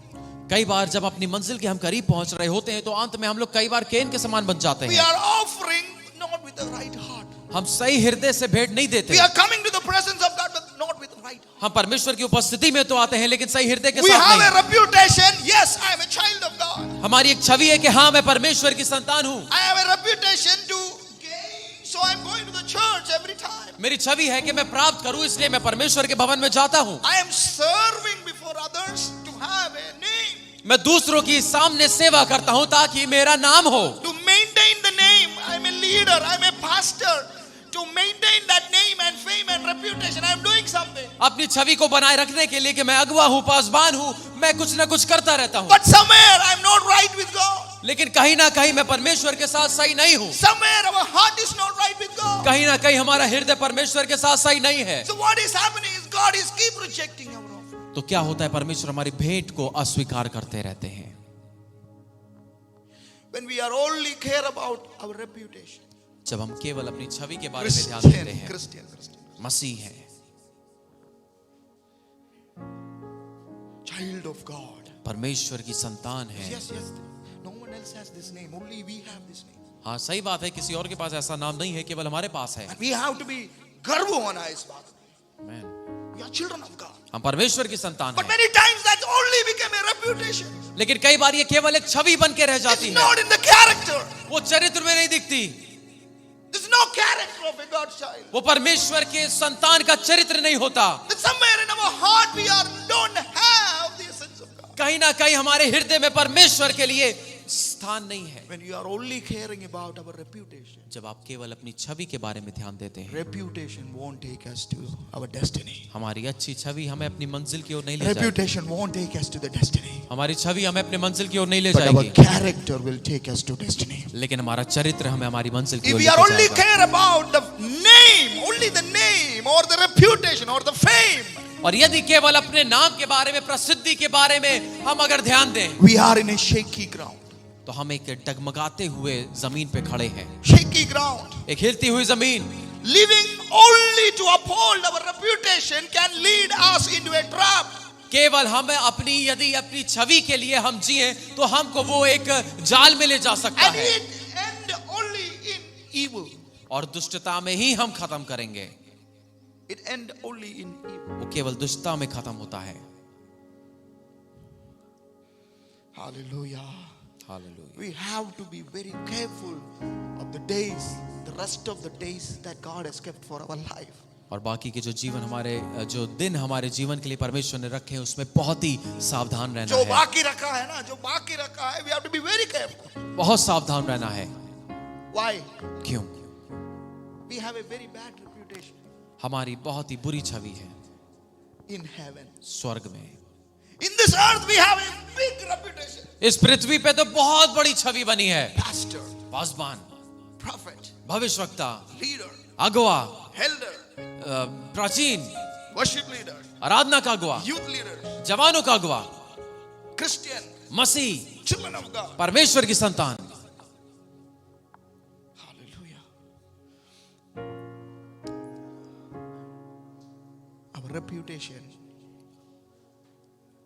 कई बार जब अपनी मंजिल के हम करीब पहुंच रहे होते हैं तो अंत में हम लोग कई बार केन के समान बन जाते We हैं. are offering not with the right heart. हम सही हृदय से भेंट नहीं देते. We are coming to the presence of God but not with the right heart. हम परमेश्वर की उपस्थिति में तो आते हैं लेकिन सही हृदय के We साथ have a नहीं। reputation. Yes, I am a child of God. हमारी एक छवि है कि हाँ मैं परमेश्वर की संतान हूँ। I have a reputation to gain, so I am going to the church every time. मेरी छवि है कि मैं प्राप्त करूँ इसलिए मैं परमेश्वर के भवन में जाता हूँ। I am serving before others to have a name. मैं दूसरों की सामने सेवा करता हूँ ताकि मेरा नाम हो। To maintain the name, I am a leader, I am a pastor. To maintain that name and fame and reputation, I am doing something. अपनी छवि को बनाए रखने के लिए कि मैं अगुआ हूँ, पासबान हूँ, मैं कुछ ना कुछ करता रहता हूँ। But somewhere I am not right with God. लेकिन कहीं ना कहीं मैं परमेश्वर के साथ सही नहीं हूँ। Somewhere our heart is not right with God. कहीं ना कहीं हमारा हृदय परमेश्वर के साथ सही नहीं है। So what is happening is God is keep rejecting our offering. तो क्या होता है, परमेश्वर हमारी भेंट को अस्वीकार करते रहते हैं। When we are only care about our reputation. जब हम केवल अपनी छवि के बारे में ध्यान देते हैं। Christian. मसीह है, Child of God. परमेश्वर की संतान है। Yes. No one else has this name. Only we have this name. हाँ सही बात है, किसी और के पास ऐसा नाम नहीं है, केवल हमारे पास है। And we have to be गर्व होना है इस बात में. Amen. We are children of God. हम परमेश्वर की संतान But हैं। many times that only became a reputation. लेकिन कई बार ये केवल एक छवि बन के रह जाती It's है, not in the character. वो चरित्र में नहीं दिखती। There's no character of a God's child. वो परमेश्वर के संतान का चरित्र नहीं होता। That somewhere in our heart we don't have the essence of God. कहीं ना कहीं हमारे हृदय में परमेश्वर के लिए स्थान नहीं है। When you are only caring about our reputation, जब आप केवल अपनी छवि के बारे में ध्यान देते हैं, reputation won't take us to our destiny. हमारी अच्छी छवि हमें अपनी मंजिल की ओर नहीं ले जाएगी। Reputation won't take us to the destiny. हमारी छवि हमें अपने मंजिल की ओर नहीं ले But our जाएगी, character will take us to destiny. लेकिन हमारा चरित्र हमें हमारी मंजिल की If ओर we are लेके only जाएगा। care about the name, only the name or the reputation or the fame, और यदि केवल अपने नाम के बारे में, प्रसिद्धि के बारे में हम अगर ध्यान दें, we are in a shaky ground. तो हम एक डगमगाते हुए जमीन पे खड़े हैं, Shaky ground. एक हिलती हुई जमीन। Living only to uphold our reputation can lead us into a trap. केवल हमें अपनी, यदि अपनी छवि के लिए हम जिए तो हमको वो एक जाल में ले जा सकता And है, it end only in evil. और दुष्टता में ही हम खत्म करेंगे। It end only in evil. वो केवल दुष्टता में खत्म होता है। Hallelujah. Hallelujah. We have to be very careful of the days, the rest of the days that God has kept for our life. और बाकी के जो जीवन हमारे, जो दिन हमारे जीवन के लिए परमेश्वर ने रखे हैं, उसमें बहुत ही सावधान रहना जो है। बाकी रखा है ना, जो बाकी रखा है, we have to be very careful. बहुत सावधान रहना है। Why? क्यों? We have a very bad reputation हमारी बहुत ही बुरी छवि है in heaven. स्वर्ग में। In this earth we have a big reputation. इस पृथ्वी पे तो बहुत बड़ी छवि बनी है। Pastor, पासबान, prophet, भविष्यवक्ता, leader, अगुआ, elder, प्राचीन, worship leader, आराधना का अगुआ, youth leader, जवानों का अगुआ, Christian, Masih, children of God. परमेश्वर की संतान। Hallelujah.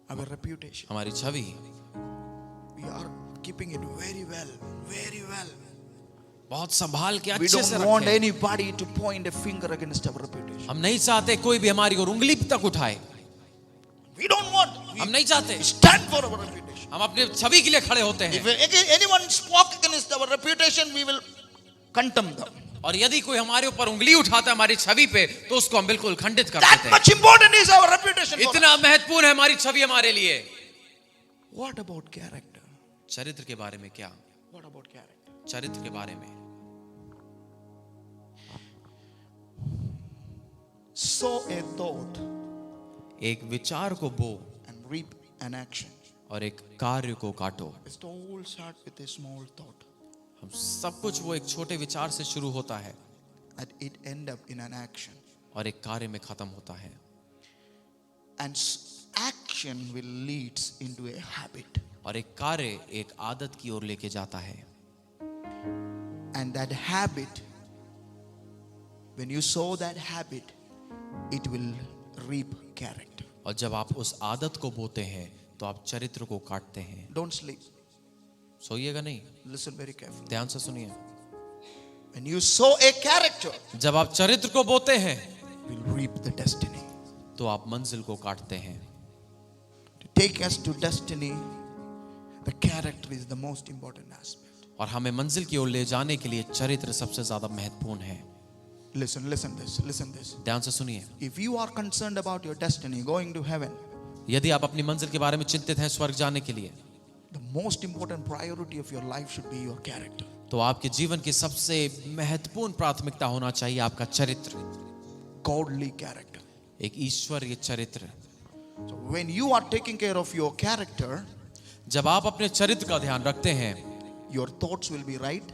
Our reputation, हमारी छवि, we are keeping it very well, very well. बहुत संभाल के We अच्छे से don't want रखें। anybody to point a finger against our reputation. हम नहीं चाहते कोई भी हमारी ओर उंगली तक उठाए। We don't want. हम नहीं चाहते। We stand for our reputation. हम अपने छवि के लिए खड़े होते हैं। If anyone spoke against our reputation, we will condemn them. और यदि कोई हमारे ऊपर उंगली उठाता है हमारी छवि पे, तो उसको हम बिल्कुल खंडित कर That देते हैं। much important is our reputation. for us. इतना महत्वपूर्ण है हमारी छवि हमारे लिए। What about character? चरित्र के बारे में क्या? What about character? चरित्र के बारे में। Sow a thought एक विचार को बो and reap an action. और एक कार्य को काटो। It all start with a small thought हम सब कुछ वो एक छोटे विचार से शुरू होता है and it end up in an action. और एक कार्य में खत्म होता है। And action will leads into a habit. और एक कार्य एक आदत की ओर लेके जाता है। And that habit, when you sow that habit, it will reap character. और जब आप उस आदत को बोते हैं तो आप चरित्र को काटते हैं। Don't sleep. सोइएगा नहीं, Listen very carefully. ध्यान से सुनिए। When you sow a character, जब आप चरित्र को बोते हैं you will reap the destiny. तो तो आप मंजिल को काटते हैं। To take us to destiny, the character is the most important aspect. और हमें मंजिल की ओर ले जाने के लिए चरित्र सबसे ज्यादा महत्वपूर्ण है। Listen this. ध्यान से सुनिए। If you are concerned about your destiny, going to heaven, यदि आप अपनी मंजिल के बारे में चिंतित हैं स्वर्ग जाने के लिए, the most important priority of your life should be your character. तो आपके जीवन की सबसे महत्वपूर्ण प्राथमिकता होना चाहिए आपका चरित्र, Godly character. एक ईश्वरीय चरित्र। So when you are taking care of your character, जब आप अपने चरित्र का ध्यान रखते हैं, your thoughts will be right,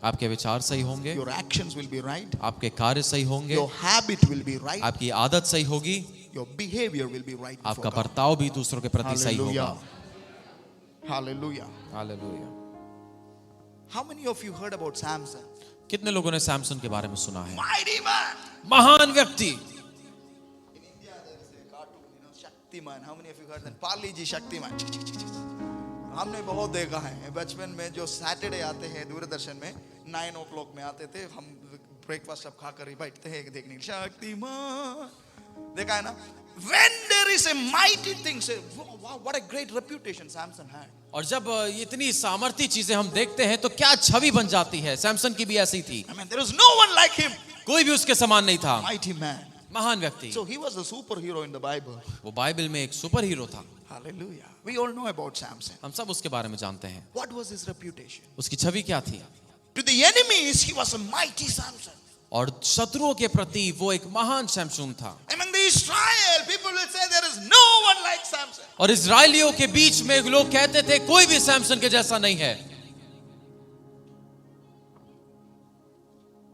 आपके विचार सही होंगे, your actions will be right, आपके कार्य सही होंगे, your habit will be right, आपकी आदत सही होगी, your behavior will be right आपका before God. बर्ताव भी दूसरों के प्रति सही होगा। Hallelujah. Hallelujah. How many of you heard about Samson? कितने लोगों ने सैमसन के बारे में सुना है? Mighty man. महान व्यक्ति। In India there is a cartoon, Shaktiman. How many of you heard that? Pali ji Shaktiman. हमने बहुत देखा है बचपन में, जो सैटरडे आते हैं दूरदर्शन में 9 o'clock में आते थे, हम ब्रेकफास्ट सब खाकर ही बैठते हैं देखने। शक्तिमान देखा है ना? When there is a mighty thing, say, wow, what a great reputation Samson had. और जब इतनी सामर्थी चीजें हम देखते हैं तो क्या छवि बन जाती है। सैमसन की भी ऐसी थी। I mean, there is no one like him. कोई भी उसके समान नहीं था। Mighty man. महान व्यक्ति। So he was a superhero in the Bible. वो बाइबल में एक सुपर हीरो था। Hallelujah. We all know about Samson. हम सब उसके बारे में जानते हैं। What was his reputation? उसकी छवि क्या थी? To the enemies, he was a mighty Samson. और शत्रुओं के प्रति वो एक महान सैमसन था। Among the Israel, people will say there is no one like Samson. और इजराइलियों के बीच में लोग कहते थे कोई भी सैमसन के जैसा नहीं है।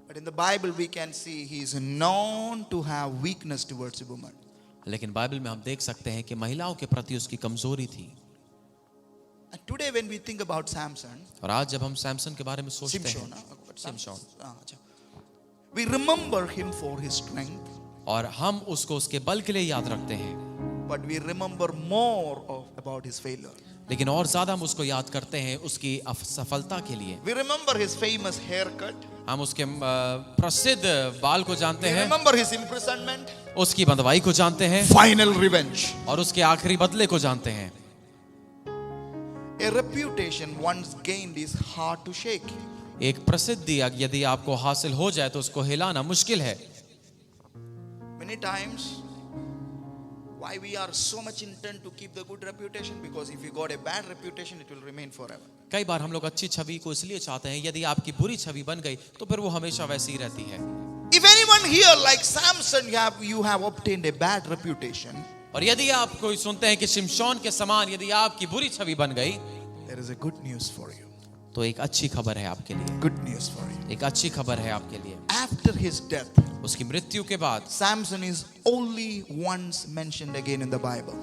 But in the Bible, we can see he is known to have weakness towards a woman. लेकिन बाइबल में हम देख सकते हैं कि महिलाओं के प्रति उसकी कमजोरी थी। And today, when we think about Samson, और आज जब हम सैमसन के बारे में सोचते Shimshon, हैं, शिमशोन, we remember him for his strength, और हम उसको उसके बल के लिए याद रखते हैं, but we remember more about his failure. लेकिन और ज्यादा हम उसको याद करते हैं उसकी असफलता के लिए। We remember his famous haircut. हम उसके प्रसिद्ध बाल को जानते We हैं, remember his imprisonment, उसकी बंधवाई को जानते हैं, final revenge. और उसके आखिरी बदले को जानते हैं। A reputation once gained is hard to shake. एक प्रसिद्धि यदि आपको हासिल हो जाए तो उसको हिलाना मुश्किल है। Many times, why we are so much intent to keep the good reputation? Because if you got a bad reputation, it will remain forever. कई बार हम लोग अच्छी छवि को इसलिए चाहते हैं, यदि आपकी बुरी छवि बन गई तो फिर वो हमेशा वैसी ही रहती है। If anyone here, like Samson, you have obtained a bad reputation, और यदि आप कोई सुनते हैं कि शिमशोन के समान यदि आपकी बुरी छवि बन गई, there is a good news for you. तो एक अच्छी खबर है आपके लिए। Good news for you. एक अच्छी खबर है आपके लिए। After his death, उसकी मृत्यु के बाद Samson is only once mentioned again in the Bible.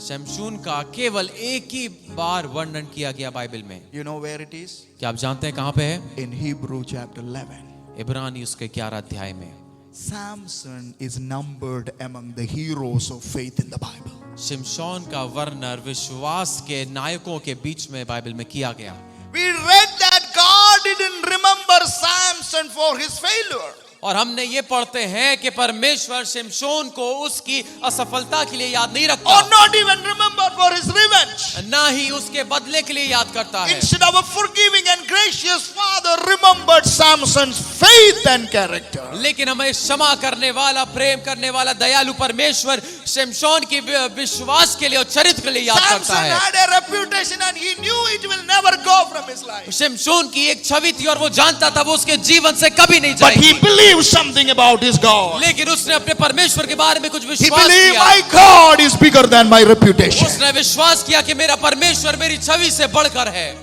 शमशून का केवल एक ही बार वर्णन किया गया बाइबल में। You know where it is? क्या आप जानते हैं कहाँ पे है? In Hebrew chapter 11. इब्रानी उसके 11 अध्याय में। Samson is numbered among the heroes of faith in the Bible. शिमशोन का वर्णन विश्वास के नायकों के बीच में बाइबल में किया गया। We read that God didn't remember Samson for his failure. और हमने ये पढ़ते हैं कि परमेश्वर शिमशोन को उसकी असफलता के लिए याद नहीं रखता, Or not even remember for his revenge. ना ही उसके बदले के लिए याद करता है। Instead of a forgiving and gracious Father remembered Samson's faith and character. लेकिन हमें क्षमा करने वाला, प्रेम करने वाला दयालु परमेश्वर शिमशोन की विश्वास के लिए और चरित्र के लिए याद करता Samson है। had a reputation and he knew it will never go from his life. शिमशोन की एक छवि थी और वो जानता था वो उसके जीवन से कभी नहीं But he जाएगी, believed something about his God. लेकिन उसने अपने परमेश्वर के बारे में कुछ He विश्वास believed किया। my God is bigger than my reputation. उसने विश्वास किया कि मेरा परमेश्वर मेरी छवि से बढ़कर है।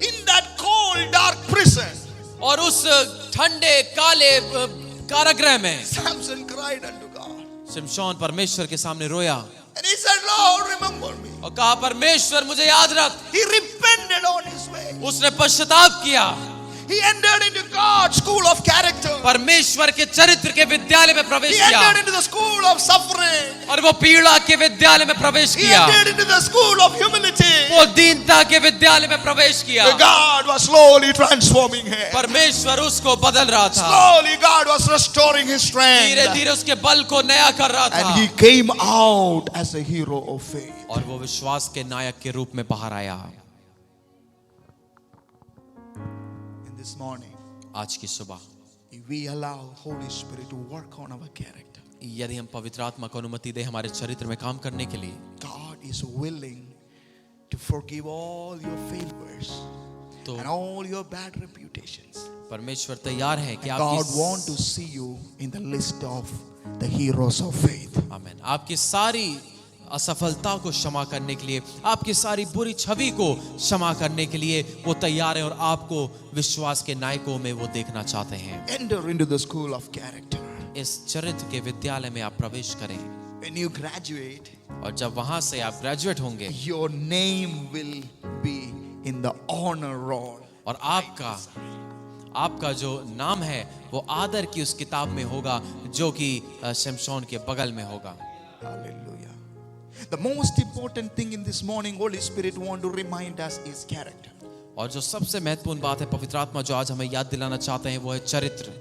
In that cold, dark prison, और उस ठंडे काले कारागृह में Samson cried unto God. शिमशोन परमेश्वर के सामने रोया And he said, Lord, remember me. और कहा परमेश्वर मुझे याद रख। He repented on his way. उसने पश्चाताप किया। He entered into God's school of character. परमेश्वर के चरित्र के विद्यालय में प्रवेश He किया entered into the school of suffering. और वो पीड़ा के विद्यालय में प्रवेश He किया, entered into the school of humility. वो दीनता के विद्यालय में प्रवेश किया। God was slowly transforming him. परमेश्वर उसको बदल रहा था, Slowly God was restoring his धीरे strength. धीरे उसके बल को नया कर रहा था, And he came out as a hero of faith. और वो विश्वास के नायक के रूप में बाहर आया। In this morning, आज की सुबह if we allow Holy Spirit to work on our character, यदि हम पवित्र आत्मा को अनुमति दे हमारे चरित्र में काम करने के लिए, God is willing to forgive all your failures तो and all your bad reputations. परमेश्वर तैयार है कि God आपकी wants to see you in the list of the heroes of faith. आमीन, आपकी सारी असफलता को क्षमा करने के लिए, आपकी सारी बुरी छवि को क्षमा करने के लिए वो तैयार है, और आपको विश्वास के नायकों में वो देखना चाहते हैं। Enter into the school of character. इस चरित्र के विद्यालय में आप प्रवेश करें, When you graduate, और जब वहां से आप ग्रेजुएट होंगे your name will be in the honor roll. और आपका जो नाम है वो आदर की उस किताब में होगा जो कि शमशोन के बगल में होगा। Hallelujah. The most important thing in this morning, Holy Spirit want to remind us is character. और जो सबसे महत्वपूर्ण बात है पवित्र आत्मा जो आज हमें याद दिलाना चाहते हैं वो है चरित्र।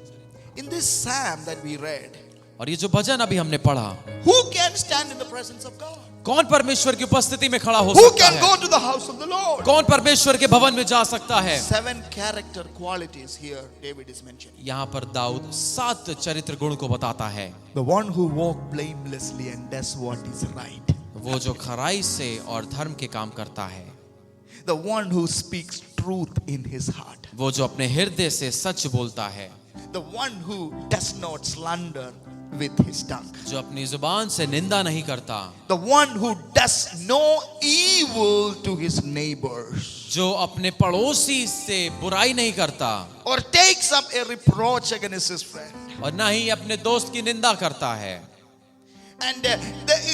In this psalm that we read, और ये जो भजन अभी हमने पढ़ा, who can stand in the presence of God? कौन परमेश्वर की उपस्थिति में खड़ा हो Who सकता can है? go to the house of the Lord? कौन परमेश्वर के भवन में जा सकता है? 7 character qualities here David is mentioning. यहाँ पर दाऊद 7 चरित्र गुण को बताता है। The one who walk blamelessly and does what is right. वो जो खराई से और धर्म के काम करता है, The one who speaks truth in his heart. वो जो अपने हृदय से सच बोलता है, The one who does not slander with his tongue. जो अपनी जुबान से निंदा नहीं करता, The one who does no evil to his neighbors. जो अपने पड़ोसी से बुराई नहीं करता Or takes up a reproach against his friend. और ना ही अपने दोस्त की निंदा करता है। And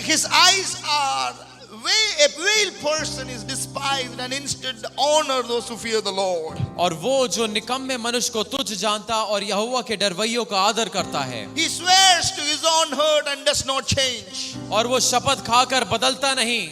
his eyes are a veiled person is despised and instead honor those who fear the Lord. और वो जो निकम्मे मनुष्य को तुच्छ जानता और यहोवा के डरवैयों का आदर करता है, He swears to his own hurt and does not change. और वो शपथ खाकर बदलता नहीं,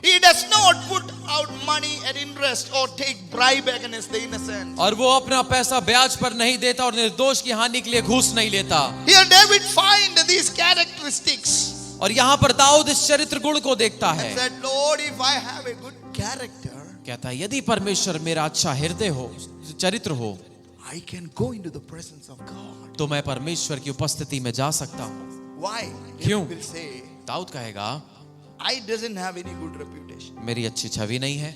He does not put out money at interest or take bribe against the innocent. और वो अपना पैसा ब्याज पर नहीं देता और निर्दोष की हानि के लिए घूस नहीं लेता। Here David find these characteristics. और यहाँ पर दाऊद इस चरित्र गुण को देखता है, And said, Lord, if I have a good character, कहता है यदि परमेश्वर मेरा अच्छा हृदय हो, चरित्र हो, I can go into the presence of God. तो मैं परमेश्वर की उपस्थिति में जा सकता हूँ। Why? क्यों? David will say, दाऊद कहेगा I doesn't have any good reputation. मेरी अच्छी छवि नहीं है,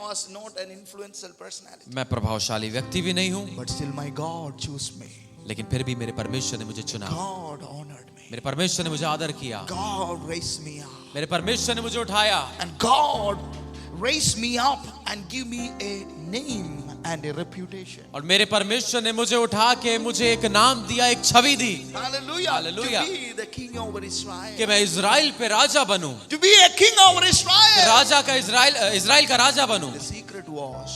was not an influential personality. मैं प्रभावशाली व्यक्ति भी नहीं हूँ, But still my God chose me. लेकिन फिर भी मेरे परमेश्वर ने मुझे चुना, God honored me. मेरे परमेश्वर ने मुझे आदर किया, God raised me up. मेरे परमेश्वर ने मुझे उठाया, And God raised me up and give me a name and a reputation. और मेरे परमेश्वर ने मुझे उठा के मुझे एक नाम दिया, एक छवि दी। Hallelujah. Hallelujah. To be the king over Israel. कि मैं इज़राइल पे राजा बनूं, To be a king over Israel. राजा का इज़राइल का राजा बनूं। The secret was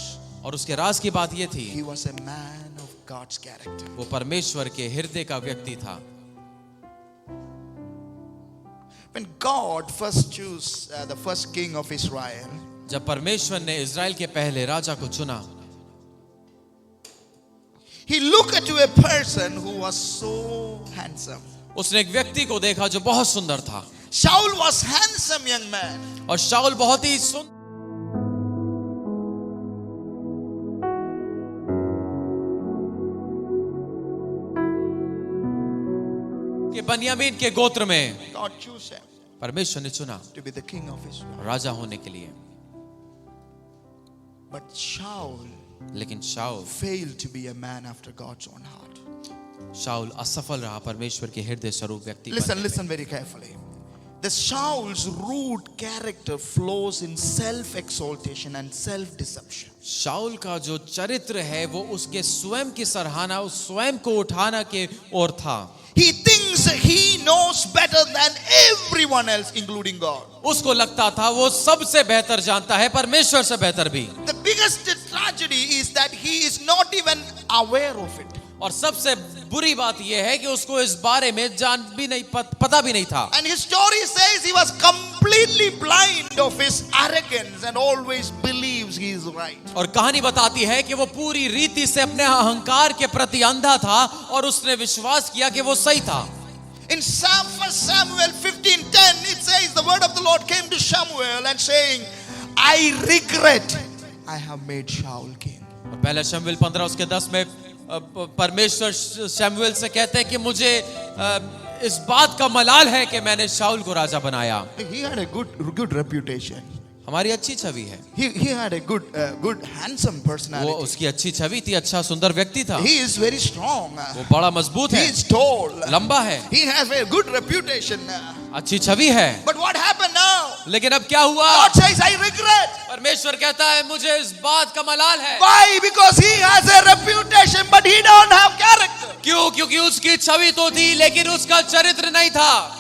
और उसके राज की बात ये थी, he was a man of God's character. वो परमेश्वर के हृदय का व्यक्ति था। When God first chose the first king of Israel, जब परमेश्वर ने इज़राइल के पहले राजा को चुना, He looked at a person who was so handsome. उसने एक व्यक्ति को देखा जो बहुत सुंदर था, Shaul was handsome young man. और शाऊल बहुत ही सुंदर के बनियामीन के गोत्र में God chose him परमेश्वर ने चुना to be the king of Israel. राजा होने के लिए। But Shaul लेकिन शाऊल failed to be a man after God's own heart. शाऊल असफल रहा परमेश्वर के हृदय स्वरूप व्यक्ति बनने में। Listen very carefully. The Shaul's rude character flows in self-exaltation and self-deception. शाऊल का जो चरित्र है वो उसके स्वयं की सराहना, उस स्वयं को उठाना के ओर था। He thinks he knows better than everyone else, including God. उसको लगता था वो सबसे बेहतर जानता है, परमेश्वर से बेहतर भी। The biggest biggest tragedy is that he is not even aware of it. और सबसे बुरी बात यह है कि उसको इस बारे में पता भी नहीं था. And his story says he was completely blind of his arrogance and always believes he is right. और कहानी बताती है कि वो पूरी रीति से अपने अहंकार के प्रति अंधा था और उसने विश्वास किया कि वो सही था. In 1 Samuel 15:10 it says the word of the Lord came to Samuel and saying, I regret I have made Shaul king. और पहला शमूएल 15 उसके 10 में परमेश्वर शमूएल से कहते हैं कि मुझे इस बात का मलाल है कि मैंने शाऊल को राजा बनाया. He had a good reputation. हमारी अच्छी छवि है. He had a good handsome personality. वो उसकी अच्छी छवि थी, अच्छा सुंदर व्यक्ति था. He is very strong. वो बड़ा मजबूत He है. is tall. लंबा है. He has a good reputation. अच्छी छवि है. But what happened now? लेकिन अब क्या हुआ? God says, I regret. परमेश्वर कहता है मुझे इस बात का मलाल है. Why? Because he has a reputation, but he don't have character. क्यों? क्योंकि उसकी छवि तो थी लेकिन उसका चरित्र नहीं था.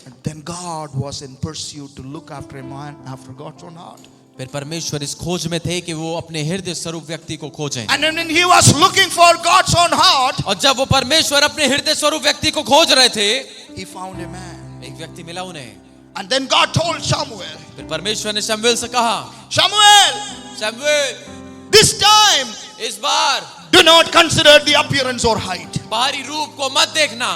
And then God was in pursuit to look after a man after God's own heart. फिर परमेश्वर इस खोज में थे कि वो अपने हृदय स्वरूप व्यक्ति को खोजें. And when he was looking for God's own heart, और जब वो परमेश्वर अपने हृदय स्वरूप व्यक्ति को खोज रहे थे, he found a man. एक व्यक्ति मिला उन्हें. And then God told Samuel, फिर परमेश्वर ने शमूएल से कहा, Samuel, शमूएल, this time इस बार do not consider the appearance or height. बाहरी रूप को मत देखना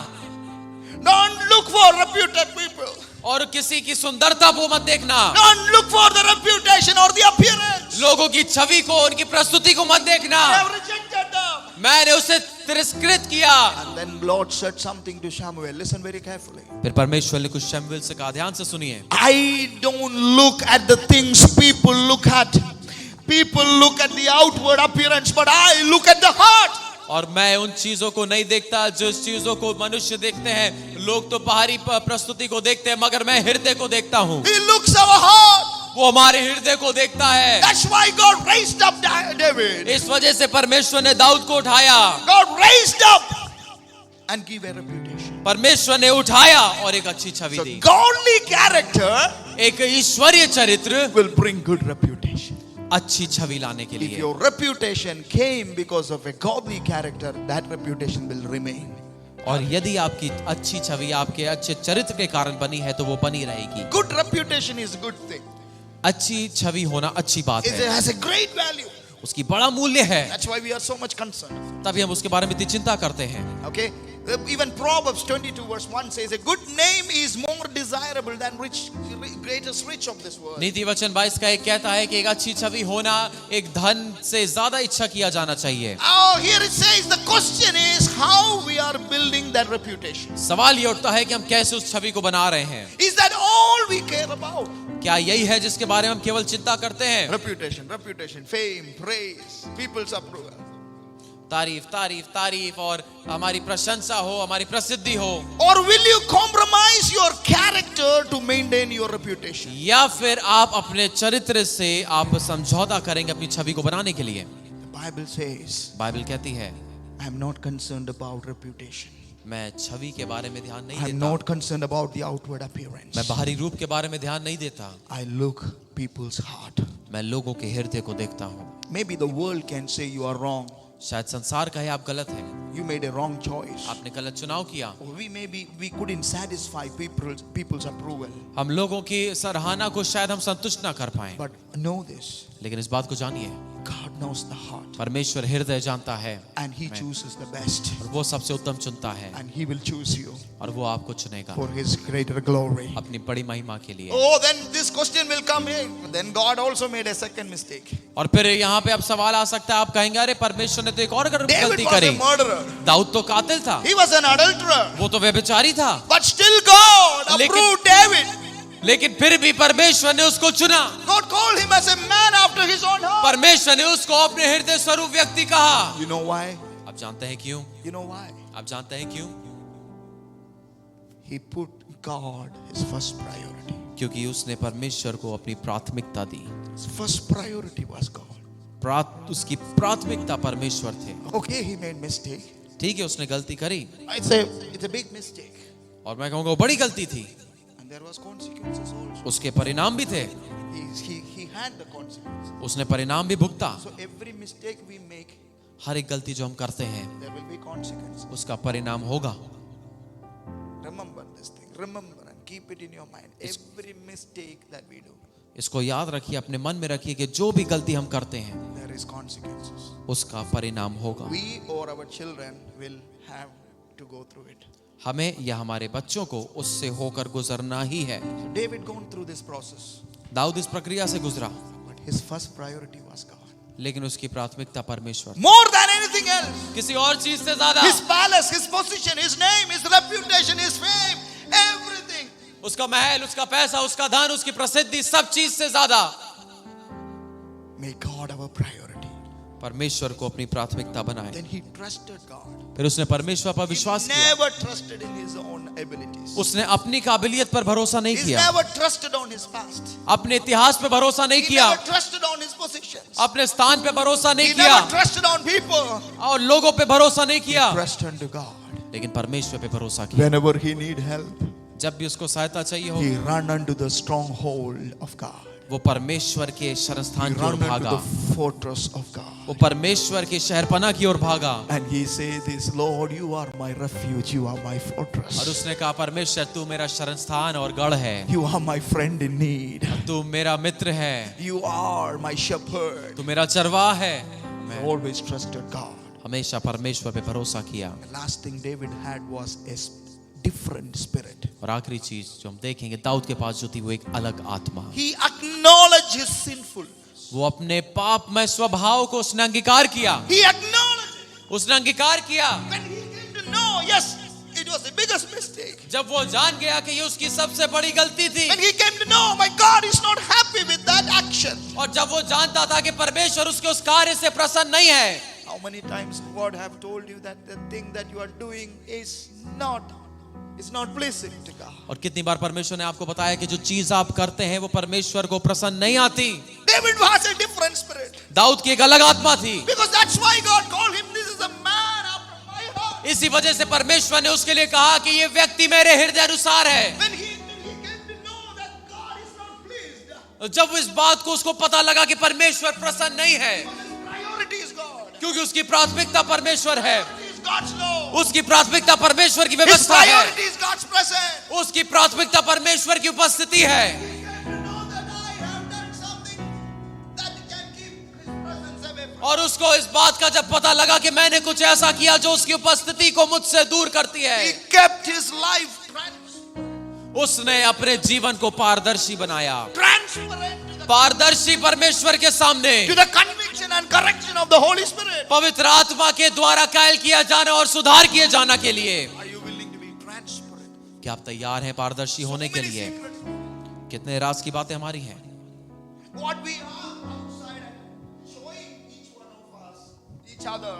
Don't look for reputed people. और किसी की सुंदरता को मत देखना. Don't look for the reputation or the appearance. लोगों की छवि को, उनकी प्रस्तुति को मत देखना. I have rejected them. मैंने उसे तिरस्कृत किया. And then Lord said something to Samuel. Listen very carefully. फिर परमेश्वर ने कुछ शमूएल से कहा, ध्यान से सुनिए. I don't look at the things people look at. People look at the outward appearance, but I look at the heart. और मैं उन चीजों को नहीं देखता जो चीजों को मनुष्य देखते हैं. लोग तो बाहरी प्रस्तुति को देखते हैं मगर मैं हृदय को देखता हूँ. He looks our heart. वो हमारे हृदय को देखता है. That's why God raised up David. इस वजह से परमेश्वर ने दाऊद को उठाया. God raised up and give a reputation. परमेश्वर ने उठाया और एक अच्छी छवि So दी. godly character एक ईश्वरीय चरित्र will bring good reputation. अच्छी छवि लाने के If लिए. your reputation came because of a godly character, that reputation will remain. और यदि आपकी अच्छी छवि आपके अच्छे चरित्र के कारण बनी है तो वो बनी रहेगी. Good reputation is a good thing. अच्छी छवि होना अच्छी बात It है. has a great value. उसकी बड़ा मूल्य है. That's why we are so much concerned. तभी हम उसके बारे में इतनी चिंता करते हैं. Okay? Even Proverbs 22 verse 1 says, a good name is more desirable than greatest rich of this world. नीति वचन 22 का एक कहता है कि एक अच्छी छवि होना एक धन से ज्यादा इच्छा किया जाना चाहिए. Oh, here it says the question is how we are building that reputation. सवाल ये उठता है कि हम कैसे उस छवि को बना रहे हैं. Is that all we care about? क्या यही है जिसके बारे में हम केवल चिंता करते हैं? Reputation, fame, praise, people's approval. तारीफ तारीफ तारीफ और हमारी प्रशंसा हो, हमारी प्रसिद्धि हो. Or will you compromise your character to maintain your reputation? या फिर आप अपने चरित्र से आप समझौता करेंगे अपनी छवि को बनाने के लिए. The Bible says, बाइबल कहती है I am not concerned about reputation. मैं छवि के बारे में ध्यान नहीं I am देता. not concerned about the outward appearance. मैं बाहरी रूप के बारे में ध्यान नहीं देता. I look people's heart. मैं लोगों के हृदय को देखता हूँ. Maybe the world can say you are wrong. शायद संसार कहे आप गलत हैं. You made a wrong choice. आपने गलत चुनाव किया. Or we couldn't satisfy people's approval. हम लोगों की सराहना को शायद हम संतुष्ट ना कर पाए. But know this, लेकिन इस बात को जानिए, God knows the heart. परमेश्वर हृदय जानता है And He chooses the best. और वो सबसे उत्तम चुनता है And He will choose you और वो आपको चुनेगा for His greater glory. अपनी बड़ी महिमा के लिए. Oh, then this question will come here. Then God also made a second mistake. और फिर यहाँ पे अब सवाल आ सकता है, आप कहेंगे अरे परमेश्वर ने तो एक और David गलती was a करी. murderer. दाऊद तो कातिल था, He was an adulterer. वो तो व्यभिचारी था. But still God लेकिन- approved David. लेकिन फिर भी परमेश्वर ने उसको चुना. God called him as a man after His own heart. परमेश्वर ने उसको अपने हृदय स्वरूप व्यक्ति कहा. You know why? आप जानते हैं क्यों? You know why? आप जानते हैं क्यों? He put God His first priority. क्योंकि उसने परमेश्वर को अपनी प्राथमिकता दी. His first priority was God. उसकी प्राथमिकता परमेश्वर थे. Okay, he made mistake. ठीक है, उसने गलती करी It's a big mistake. और मैं कहूँगा वो बड़ी गलती थी. And there was consequences also. उसके परिणाम भी थे, He had the consequences. उसने परिणाम भी भुगता। So every mistake we make, हर एक गलती जो हम करते हैं there will be consequences. उसका परिणाम होगा। Remember this thing. Remember and keep it in your mind. Every mistake that we do, इसको याद रखिए, अपने मन में रखिए कि जो भी गलती हम करते हैं there is consequences. उसका परिणाम होगा। We or our children will have to go through it. हमें या हमारे बच्चों को उससे होकर गुजरना ही है। So David gone through this process, Dawood इस प्रक्रिया से गुजरा, but his first priority was God. लेकिन उसकी प्राथमिकता परमेश्वर, More than anything else. किसी और चीज से ज्यादा। His palace, his position, his name, his reputation, his fame, everything. उसका महल, उसका पैसा, उसका धन, उसकी प्रसिद्धि, सब चीज से ज्यादा Make God our priority. परमेश्वर को अपनी प्राथमिकता बनाए। Then he trusted God. फिर उसने परमेश्वर पर He विश्वास किया। never trusted in his own abilities. उसने अपनी काबिलियत पर भरोसा नहीं He किया, never trusted on his past. अपने इतिहास पे भरोसा नहीं He किया, never trusted on his positions. अपने स्थान पे भरोसा नहीं He किया never trusted on people. और लोगों पे भरोसा नहीं किया, Trusted to God. लेकिन परमेश्वर पे भरोसा किया। Whenever he need help, जब भी उसको सहायता चाहिए हो, he run unto the stronghold of God. वो परमेश्वर के शरणस्थान He की ओर run भागा, unto the fortress of God. वो परमेश्वर की शहरपनाह की ओर भागा And he say this, Lord, you are my refuge, you are my और fortress. उसने कहा, परमेश्वर तू मेरा शरणस्थान और गढ़ है, You are my friend in need. तू मेरा मित्र है, You are my shepherd. तू मेरा चरवाह है। I always trusted God. हमेशा परमेश्वर पे भरोसा किया। The last thing David had was a different spirit. और आखिरी चीज जो हम देखेंगे, दाऊद के पास जो थी वो एक अलग आत्मा। He acknowledged his sinfulness. वो अपने पापमय स्वभाव को उसने अंगीकार किया, He acknowledged it. उसने अंगीकार किया। When he came to know, yes, it was the biggest mistake. जब वो जान गया कि ये उसकी सबसे बड़ी गलती थी, When he came to know, my God is not happy with that action. और जब वो जानता था कि परमेश्वर उसके उस कार्य से प्रसन्न नहीं है। How many times God have told you that the thing that you are doing is not pleasing to God. और कितनी बार परमेश्वर ने आपको बताया कि जो चीज आप करते हैं वो परमेश्वर को प्रसन्न नहीं आती। David was a different spirit. Dawood की एक अलग आत्मा थी, Because that's why God called him, this is a man after my heart. इसी वजह से परमेश्वर ने उसके लिए कहा कि ये व्यक्ति मेरे हृदय अनुसार है। When he came to know that God is not pleased, जब इस बात को उसको पता लगा कि परमेश्वर प्रसन्न नहीं है, his priority is God. क्योंकि उसकी प्राथमिकता परमेश्वर है, It is God's law. उसकी प्राथमिकता परमेश्वर की His व्यवस्था है, priority is God's presence. उसकी प्राथमिकता परमेश्वर की उपस्थिति है। He came to know that I have done something that can keep his presence away from me. और उसको इस बात का जब पता लगा कि मैंने कुछ ऐसा किया जो उसकी उपस्थिति को मुझसे दूर करती He है, kept his life उसने अपने जीवन को पारदर्शी बनाया, transparent पारदर्शी परमेश्वर के सामने, to the conviction and correction of the Holy Spirit. पवित्र आत्मा के द्वारा कायल किया जाना और सुधार किए जाना के लिए। Are you willing to be transparent? क्या आप तैयार हैं पारदर्शी होने के लिए? कितने राज की बातें हमारी हैं। What we are outside and showing each one of us, each other,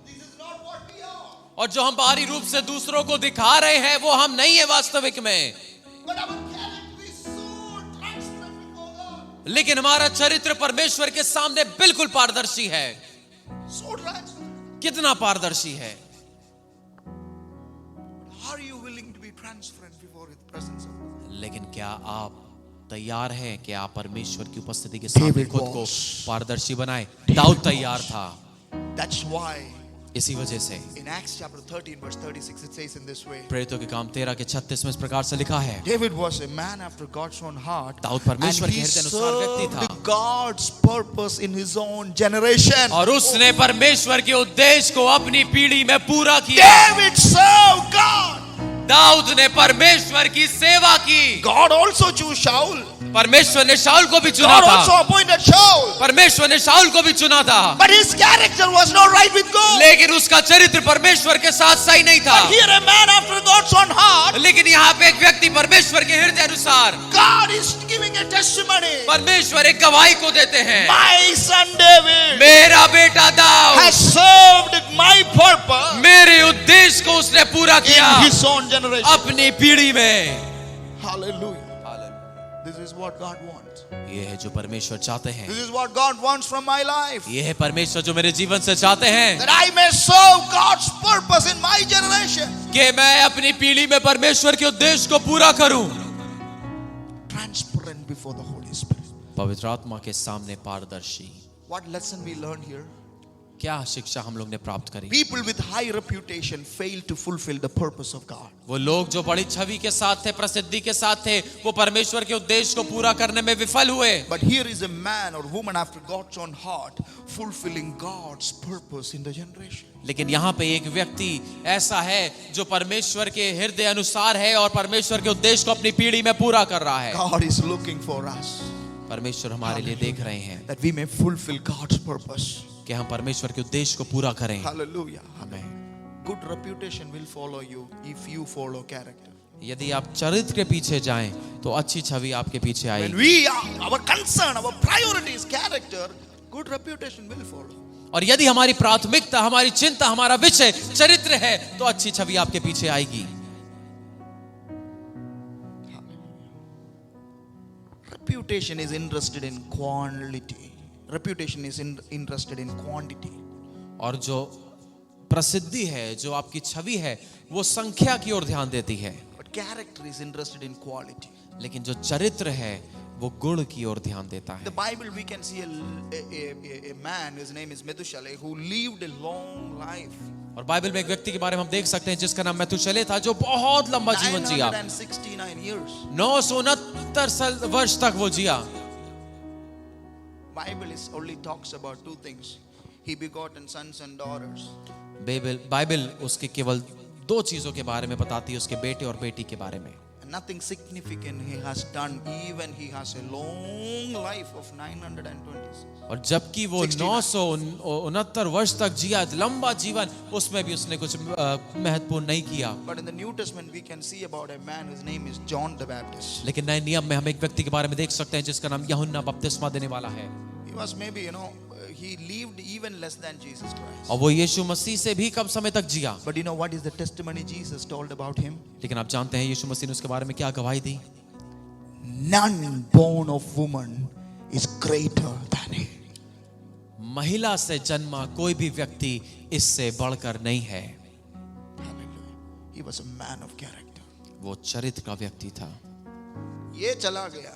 this is not what we are. और जो हम बाहरी रूप से दूसरों को दिखा रहे हैं वो हम नहीं है वास्तविक में, But our character is so transparent before God. लेकिन हमारा चरित्र परमेश्वर के सामने बिल्कुल पारदर्शी है। So transparent. कितना पारदर्शी है। Are you willing to be transparent before the presence of God? लेकिन क्या आप तैयार हैं कि आप परमेश्वर की उपस्थिति के सामने David खुद को was. पारदर्शी बनाएं? दाऊद तैयार था। That's why इसी वजह से in Acts chapter 13 verse 36 it says in this way. प्रेरितों के काम 13 के 36 में इस प्रकार से लिखा है, David was a man after God's own heart. Dawood परमेश्वर And के he हृदय अनुसार व्यक्ति था served God's purpose in his own generation. और उसने परमेश्वर के उद्देश्य को अपनी पीढ़ी में पूरा किया। David served God. दाऊद ने परमेश्वर की सेवा की। God also chose Shaul. परमेश्वर ने शाऊल को भी चुना God also था, appointed Shaul. परमेश्वर ने शाऊल को भी चुना था, But his character was not right with God. लेकिन उसका चरित्र परमेश्वर के साथ सही नहीं था। But here a man after God's own heart, लेकिन यहाँ पे एक व्यक्ति परमेश्वर के हृदय अनुसार, God is giving a testimony. परमेश्वर एक गवाही को देते हैं, My son David मेरा बेटा Dawood has served my purpose मेरे उद्देश्य को उसने पूरा किया in his own generation. अपनी पीढ़ी में। Hallelujah. This is what God wants. ये है जो परमेश्वर चाहते हैं, This is what God wants from my life. ये है परमेश्वर जो मेरे जीवन से चाहते हैं That I may serve God's purpose in my generation. कि मैं अपनी पीढ़ी में परमेश्वर के उद्देश्य को पूरा करूं। transparent before the Holy Spirit. पवित्र आत्मा के सामने पारदर्शी। What lesson we learn here? क्या शिक्षा हम लोग ने प्राप्त करी? People with high reputation fail to fulfill the purpose of God. वो लोग जो बड़ी छवि के साथ थे, प्रसिद्धि के साथ थे, वो परमेश्वर के उद्देश्य को पूरा करने में विफल हुए। But here is a man or woman after God's own heart fulfilling God's purpose in the generation. लेकिन यहाँ पे एक व्यक्ति ऐसा है जो परमेश्वर के हृदय अनुसार है और परमेश्वर के उद्देश्य को अपनी पीढ़ी में पूरा कर रहा है। God is looking for us परमेश्वर हमारे लिए देख रहे हैं that we may fulfill God's purpose. कि हम परमेश्वर के उद्देश्य को पूरा करें। Hallelujah. आमीन। Good reputation will follow you if you follow character. यदि आप चरित्र के पीछे जाएं तो अच्छी छवि आपके पीछे When आएगी। we are, our concern, our priority is character, good reputation will follow. और यदि हमारी प्राथमिकता, हमारी चिंता, हमारा विषय चरित्र है तो अच्छी छवि आपके पीछे आएगी। Reputation is interested in quality. Reputation is interested in quantity. और जो प्रसिद्धि है, जो आपकी छवि है, वो संख्या की ओर ध्यान देती है। But character is interested in quality. लेकिन जो चरित्र है वो गुण की ओर ध्यान देता The है। Bible we can see a man, his name is Methuselah, who lived a long life. और बाइबल में एक व्यक्ति के बारे में हम देख सकते हैं जिसका नाम मैथुशेलह था, जो बहुत लंबा जीवन जिया। 969 years. 969 वर्ष तक वो जिया। Bible is only talks about two things. He begotten sons and daughters. Bible उसके केवल दो चीजों के बारे में बताती है, उसके बेटे और बेटी के बारे में। And nothing significant he has done, even he has a long life of 926. और जबकि वो 969 वर्ष तक जिया, लंबा जीवन, उसमें भी उसने कुछ महत्वपूर्ण नहीं किया। But in the New Testament we can see about a man whose name is John the Baptist. लेकिन नए नियम में हम एक व्यक्ति के बारे में देख सकते हैं जिसका नाम यूहन्ना बपतिस्मा देने वाला है। He was maybe, he lived even less than Jesus Christ. और वो यीशु मसीह से भी कम समय तक जिया। But you know what is the testimony Jesus told about him? लेकिन आप जानते हैं यीशु मसीह ने उसके बारे में क्या गवाही दी? None born of woman is greater than he. महिला से जन्मा कोई भी व्यक्ति इससे बढ़कर नहीं है। Hallelujah. He was a man of character. वो चरित्र का व्यक्ति था। ये चला गया,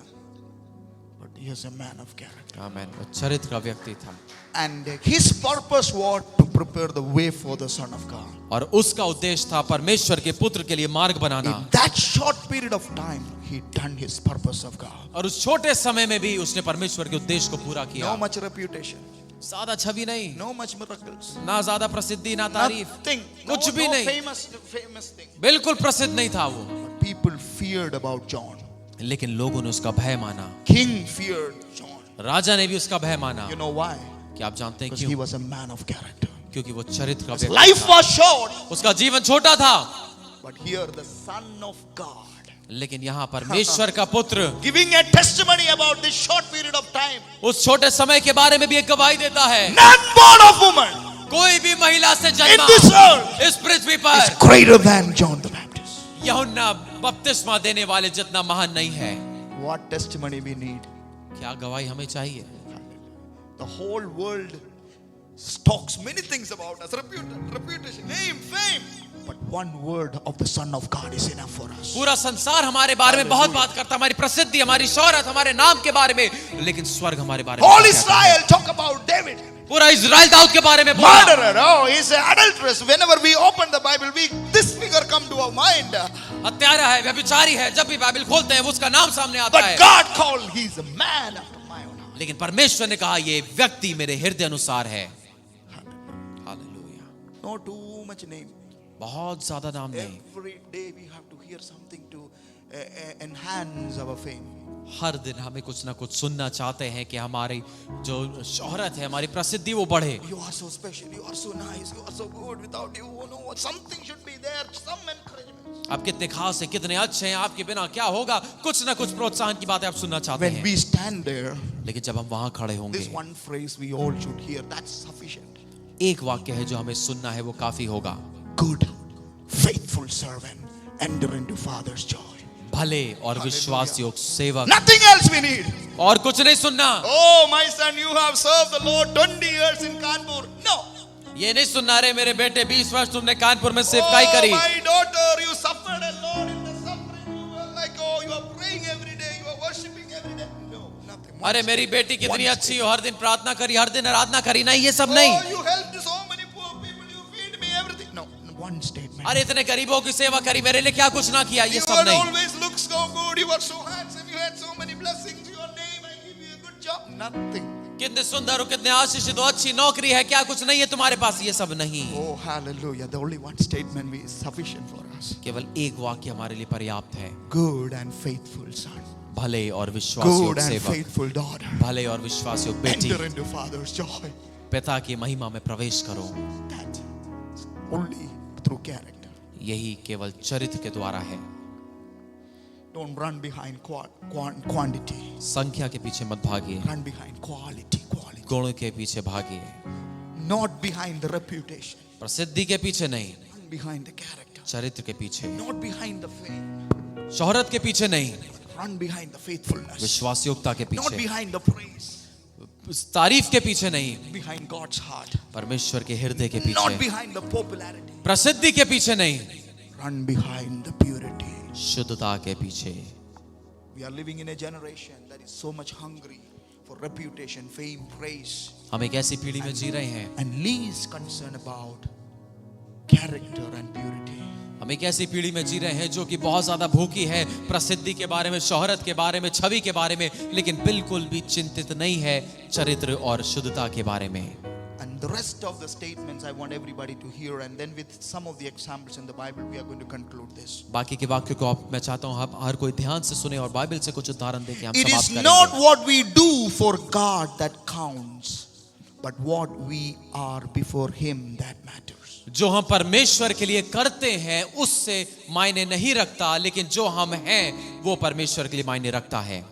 but he is a man of character. आमीन। वो चरित्र का व्यक्ति था। And his purpose was to prepare the way for the Son of God. और उसका उद्देश्य था परमेश्वर के पुत्र के लिए मार्ग बनाना। In that short period of time, he done his purpose of God. और उस छोटे समय में भी उसने परमेश्वर के उद्देश्य को पूरा किया। No much reputation, ज्यादा छवि नहीं, no much miracles, ना ज्यादा प्रसिद्धि, ना तारीफ, nothing, कुछ भी नहीं, famous thing. बिल्कुल प्रसिद्ध नहीं था वो। But people feared about John. लेकिन लोगों ने उसका भय माना। King feared John. राजा ने भी उसका भय माना। You know why? क्या आप जानते हैं Because क्यों? he was a man of character. क्योंकि वो चरित्र का His व्यक्ति life था। was short, उसका जीवन छोटा था, but here the Son of God लेकिन यहाँ परमेश्वर का पुत्र giving a testimony about this short period of time. उस छोटे समय के बारे में भी एक गवाही देता है। None born of woman कोई भी महिला से in जन्मा this earth इस पृथ्वी is पर greater than John the Baptist. यूहन्ना बपतिस्मा देने वाले जितना महान नहीं है। What testimony we need? क्या गवाही हमें चाहिए? The whole world talks many things about us, reputation, name, fame. But one word of the Son of God is enough for us. पूरा संसार हमारे बारे में बहुत बात करता, हमारी प्रसिद्धि, हमारी शोहरत, हमारे नाम के बारे में, लेकिन स्वर्ग हमारे बारे में All क्या कहता Israel talk about David. है? पूरा इजराइल दाऊद के बारे में बोला। Murderer, oh, he's an adulteress. Whenever we open the Bible, this figure come to our mind. हत्यारा है, व्यभिचारी है, जब भी बाइबल खोलते हैं उसका नाम सामने आता है। But God called, he's a man after my own heart. लेकिन परमेश्वर ने कहा ये व्यक्ति मेरे हृदय अनुसार है। Hallelujah. No too much name. बहुत ज्यादा नाम नहीं, Every day we have to hear something to enhance our fame. हर दिन हमें कुछ ना कुछ सुनना चाहते हैं कि हमारी जो शोहरत है, हमारी प्रसिद्धि वो बढ़े। You are so special, you are so nice, you are so good. Without you, something should be there, some encouragement. आप कितने खास हैं, कितने अच्छे हैं, आपके बिना क्या होगा, कुछ ना कुछ प्रोत्साहन की बातें आप सुनना चाहते When हैं। we stand there, लेकिन जब हम वहां खड़े this होंगे, one phrase we all should hear, that's sufficient. एक वाक्य है जो हमें सुनना है, वो काफी होगा। Good, faithful servant, enter into Father's joy. भले और विश्वास योग्य सेवक, Nothing else we need. और कुछ नहीं सुनना। Oh, my son, you have served the Lord 20 years in Kanpur. No. ये नहीं सुनना रे मेरे बेटे 20 वर्ष तुमने कानपुर में सेवकाई करी। Oh, my daughter, you suffered a lot in the suffering. You were like, oh, you are praying every day, you are worshiping. अरे मेरी बेटी कितनी अच्छी हो, हर दिन प्रार्थना करी, हर दिन आराधना करी, नहीं ये सब नहीं। Oh, you helped so many poor people, you feed me everything. No, one statement. अरे इतने गरीबों की सेवा करी, मेरे लिए क्या कुछ ना किया, ये You सब नहीं। always look so good, you are so handsome, you had so many blessings, your name, I give you a good job. Nothing. कितने सुंदर हो, कितने आशीषित हो, अच्छी नौकरी है, क्या कुछ नहीं है तुम्हारे पास, ये सब नहीं। Oh, hallelujah. The only one statement is sufficient for us. केवल एक वाक्य हमारे लिए पर्याप्त है। Good and faithful son. भले और विश्वासी Good and सेवक, faithful daughter. भले और विश्वासी बेटी, Enter into Father's joy. पिता की महिमा में प्रवेश करो। That only through character. यही केवल चरित्र के द्वारा है। Don't run behind quantity. संख्या के पीछे मत भागिए, Run behind quality. गुण के पीछे भागिए, Not behind the reputation. प्रसिद्धि के पीछे नहीं, Run behind the character. चरित्र के पीछे, Not behind the fame. शोहरत के पीछे नहीं, Run behind the faithfulness. विश्वासयोग्यता के Not पीछे, behind the praise. तारीफ के पीछे नहीं, Behind God's heart. परमेश्वर के हृदय के Not पीछे, behind the popularity. प्रसिद्धि के पीछे नहीं, Run behind the purity. शुद्धता के पीछे। We are living in a generation that is so much hungry for reputation, fame, praise, हम एक ऐसी पीढ़ी में जी रहे हैं, and least concerned about character and purity. हम एक ऐसी पीढ़ी में जी रहे हैं जो कि बहुत ज्यादा भूखी है प्रसिद्धि के बारे में, शोहरत के बारे में, छवि के बारे में, लेकिन बिल्कुल भी चिंतित नहीं है चरित्र और शुद्धता के बारे में। And the rest of the statements I want everybody to hear, and then with some of the examples in the Bible we are going to conclude this. बाकी के वाक्यों को मैं चाहता हूं हर कोई ध्यान से सुने और बाइबल से कुछ उदाहरण देके हम It समाप्त is करेंगे। not what we do for God that counts, but what we are before Him that matters. जो हम परमेश्वर के लिए करते हैं उससे मायने नहीं रखता, लेकिन जो हम हैं वो परमेश्वर के लिए मायने रखता है।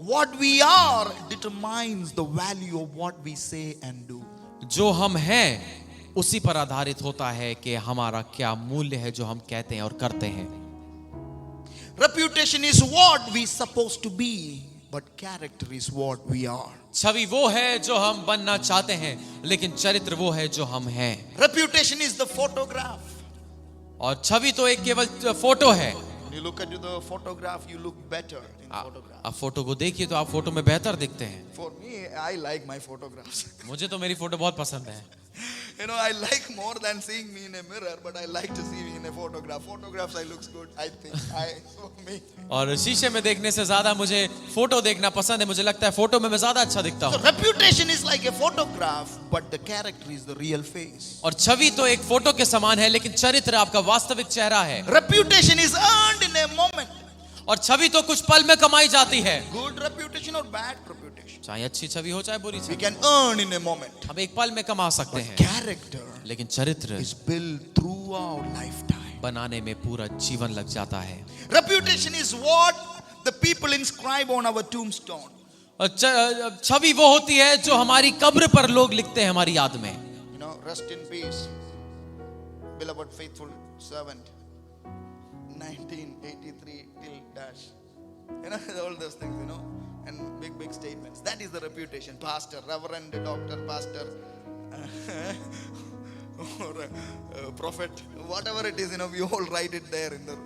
What we are determines the value of what we say and do. जो हम हैं उसी पर आधारित होता है कि हमारा क्या मूल्य है जो हम कहते हैं और करते हैं। Reputation is what we supposed to be, but character is what we are. छवि वो है जो हम बनना चाहते हैं, लेकिन चरित्र वो है जो हम हैं। Reputation is the photograph. और छवि तो एक केवल फोटो है। When you look at the photograph, you look better in photograph. आप फोटो को देखिए तो आप फोटो में बेहतर दिखते हैं। For me, I like my photographs. मुझे तो मेरी फोटो बहुत पसंद है। You know, I like more than seeing me in a mirror, but I like to see me in a photograph. Photographs, I looks good. I think for me. और शीशे में देखने से ज्यादा मुझे फोटो देखना पसंद है। मुझे लगता है फोटो में मैं ज्यादा अच्छा दिखता So हूँ। reputation is like a photograph, but the character is the real face. और छवि तो एक फोटो के समान है, लेकिन चरित्र आपका वास्तविक चेहरा है। Reputation is earned in a moment. और छवि तो कुछ पल में कमाई जाती है, Good reputation or bad reputation, चाहे अच्छी छवि हो चाहे बुरी we Chhavi, can earn in a moment. हम एक पल में कमा सकते हैं। Character लेकिन चरित्र is built throughout lifetime. बनाने में पूरा जीवन लग जाता है। Reputation is what the people inscribe on our tombstone. और छवि वो होती है जो हमारी कब्र पर लोग लिखते हैं हमारी याद में। You know, rest in peace, beloved faithful servant, 1983 till dash. You know, all those things, you know, and big statements. That is the reputation. Pastor, reverend, doctor, pastor, or prophet, whatever it is, you know, we all write it there in the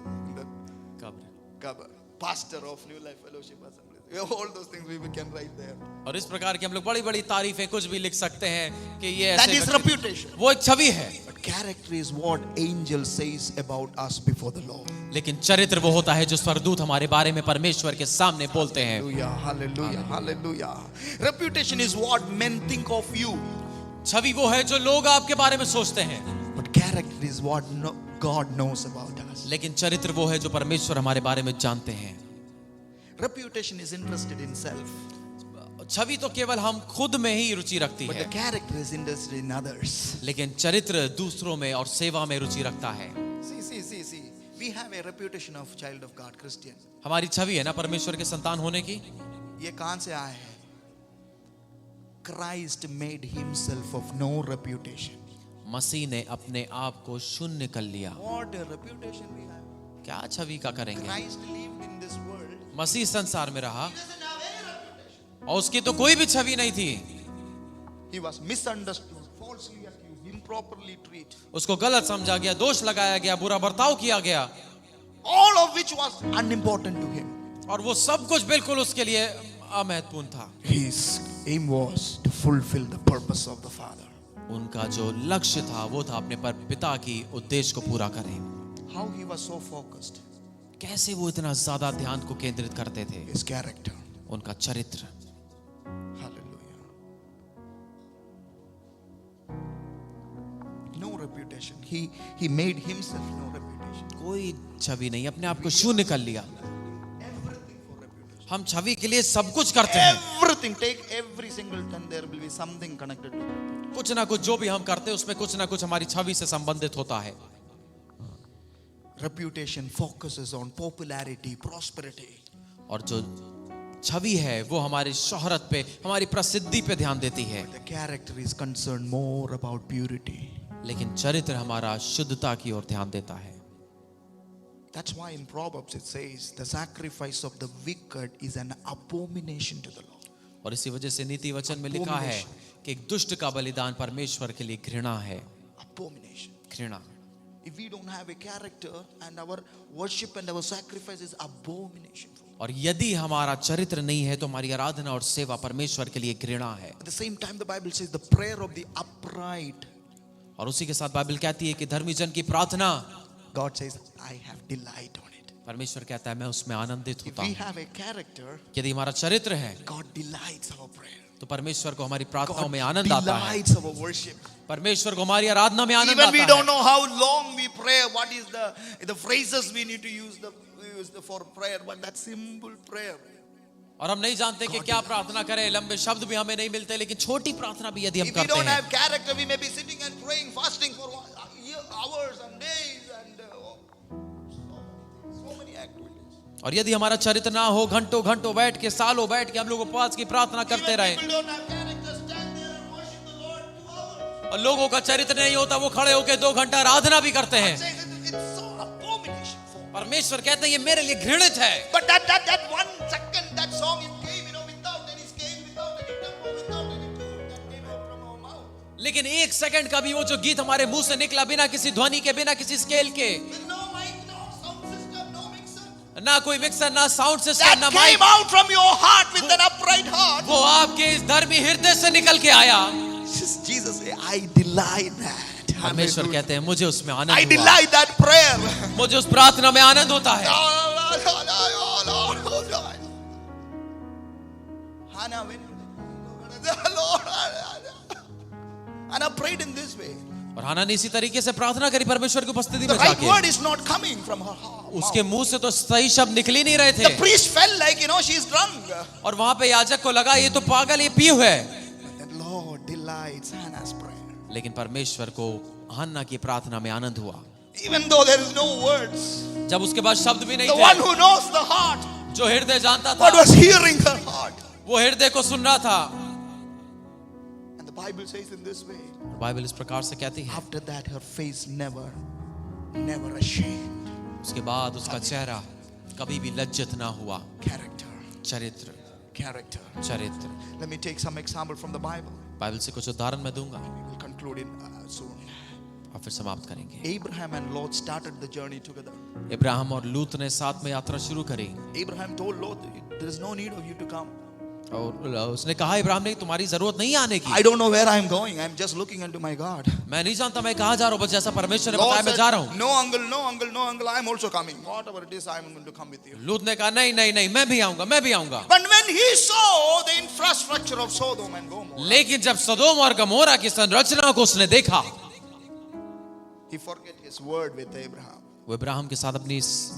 कब्र। cover. Pastor of New Life Fellowship Assembly. All those things we can write there. और इस प्रकार की हम लोग बड़ी बड़ी तारीफें कुछ भी लिख सकते हैं कि ये That ऐसे is व्यक्ति- reputation. वो एक छवि है। But character is what angel says about us before the Lord. लेकिन चरित्र वो होता है जो स्वर्गदूत हमारे बारे में परमेश्वर के सामने बोलते हैं। Hallelujah, hallelujah, hallelujah. Reputation is what men think of you. छवि वो है जो लोग आपके बारे में सोचते हैं, But character is what God knows about us. लेकिन चरित्र वो है जो परमेश्वर हमारे बारे में जानते हैं। Reputation is interested in self. छवि तो केवल हम खुद में ही रुचि रखती But है, the character is interested in others. लेकिन चरित्र दूसरों में और सेवा में रुचि रखता है। See. We have a reputation of child of God, Christian. हमारी छवि है ना परमेश्वर के संतान होने की। ये कहां से आया है? Christ made himself of no reputation. मसीह ने अपने आप को शून्य कर लिया। What a reputation we have. क्या छवि का करेंगे? Christ lived in this world. मसीह संसार में रहा He doesn't have any reputation. और उसकी तो कोई भी छवि नहीं थी। He was misunderstood, falsely accused, improperly treated. उसको गलत समझा गया, दोष लगाया गया, बुरा बर्ताव किया गया, All of which was unimportant to him. और वो सब कुछ बिल्कुल उसके लिए अमहत्वपूर्ण था। His aim was to fulfill the purpose of the Father. उनका जो लक्ष्य था वो था अपने पिता की उद्देश्य को पूरा करें। How he was so focused? कैसे वो इतना ज्यादा ध्यान को केंद्रित करते थे? His character. उनका चरित्र। Hallelujah. No reputation. He made himself no reputation. कोई छवि नहीं, अपने आप को शून्य कर लिया। हम छवि के लिए सब कुछ करते हैं। Everything. Take every single time there will be something connected to it. कुछ ना कुछ जो भी हम करते हैं उसमें कुछ ना कुछ हमारी छवि से संबंधित होता है। Reputation focuses on popularity, prosperity. और जो छवि है वो हमारी शोहरत पे, हमारी प्रसिद्धि पे ध्यान देती है। The character is concerned more about purity. लेकिन चरित्र हमारा शुद्धता की ओर ध्यान देता है। That's why in Proverbs it says the sacrifice of the wicked is an abomination to the Lord. और इसी वजह से नीति वचन में लिखा है कि एक दुष्ट का बलिदान परमेश्वर के लिए घृणा है। Abomination. घृणा। If we don't have a character and our worship and our sacrifice is abomination. और यदि हमारा चरित्र नहीं है तो हमारी आराधना और सेवा परमेश्वर के लिए घृणा है। At the same time the Bible says the prayer of the upright. और उसी के साथ बाइबल कहती है कि धर्मी जन की प्रार्थना, God says I have delight on it. परमेश्वर कहता है मैं उसमें आनंदित If होता we हूँ। have a character, यदि हमारा चरित्र है God delights our prayer. तो परमेश्वर को हमारी प्रार्थनाओं God में आनंद आता है। delights our worship. परमेश्वर को हमारी आराधना में आनंद Even we आता don't है। know how long we pray, what is the phrases we need to use for prayer, but that simple prayer. और हम नहीं जानते कि क्या प्रार्थना करें, लंबे शब्द भी हमें नहीं मिलते, लेकिन छोटी प्रार्थना भी यदि हम If we करते don't हैं, have character, we may be sitting and praying, fasting for hours and days and so many activities. और यदि हमारा चरित्र ना हो, घंटों घंटों बैठ के, सालों बैठ के हम लोग उपवास की प्रार्थना करते Even रहे, people don't have character, stand there and worship the Lord 2 hours. और लोगों का चरित्र नहीं होता, वो खड़े होकर 2 घंटा आराधना भी करते हैं। It's so abomination for. परमेश्वर कहते हैं ये मेरे लिए घृणित है। But that 1 second, that song it came, without any scale, without any tempo, without any tune, that came out from our mouth. लेकिन 1 सेकंड का भी वो जो गीत हमारे मुंह से निकला, बिना किसी ध्वनि के, बिना किसी स्केल के, With no mic, no sound system, no mixer. ना कोई मिक्सर, ना साउंड सिस्टम, That ना came mike, out from your heart with an upright heart. वो आपके इस धर्मी हृदय से निकल के आया। Jesus say, I delight that. परमेश्वर Hallelujah. कहते हैं मुझे उसमें आनंद I हुआ, delight that prayer. मुझे उस प्रार्थना में आनंद होता है। Hannah went to the Lord. Hannah prayed in this way. और हाना ने इसी तरीके से प्रार्थना करी परमेश्वर की उपस्थिति The में right जाके। word is not coming from her heart. उसके मुंह से तो सही शब्द निकल ही नहीं रहे The थे। priest felt like, she's drunk. और वहां पे याजक को लगा ये तो पागल, ये पिए हुए है। The Lord delights Hannah's prayer. लेकिन परमेश्वर को हन्ना की प्रार्थना में आनंद हुआ, Even though there is no words. जब उसके पास शब्द भी नहीं The one थे। who knows the heart. जो हृदय जानता God था, was hearing her heart. वो हृदय को सुन रहा था। And the Bible says in this way. Bible इस प्रकार से कहती है, After that, her face never ashamed. उसके बाद उसका चेहरा कभी भी लज्जित ना हुआ। Character. चरित्र। Let me take some example from the Bible. Bible से कुछ उदाहरण मैं दूंगा We will conclude in soon. और फिर समाप्त करेंगे। Abraham and Lot started the journey together. Ibrahim और लूत ने साथ में यात्रा शुरू करी Abraham told Lot, there is no need of you to come. और उसने कहा इब्राहिम ने तुम्हारी जरूरत नहीं आने की। I don't know where I am going. I am just looking unto my God. मैं नहीं जानता मैं कहाँ जा रहा हूँ, बस जैसा परमेश्वर ने Lot बताया मैं said, जा रहा हूँ। no uncle, I am also coming. Whatever it is, I am going to come with you. लूत ने कहा नहीं मैं भी आऊंगा। But when he saw the infrastructure of Sodom and Gomorrah, लेकिन जब सदोम और गमोरा की संरचना को उसने देखा, he forget his word with Abraham. वो इब्राहिम के साथ अपनी इस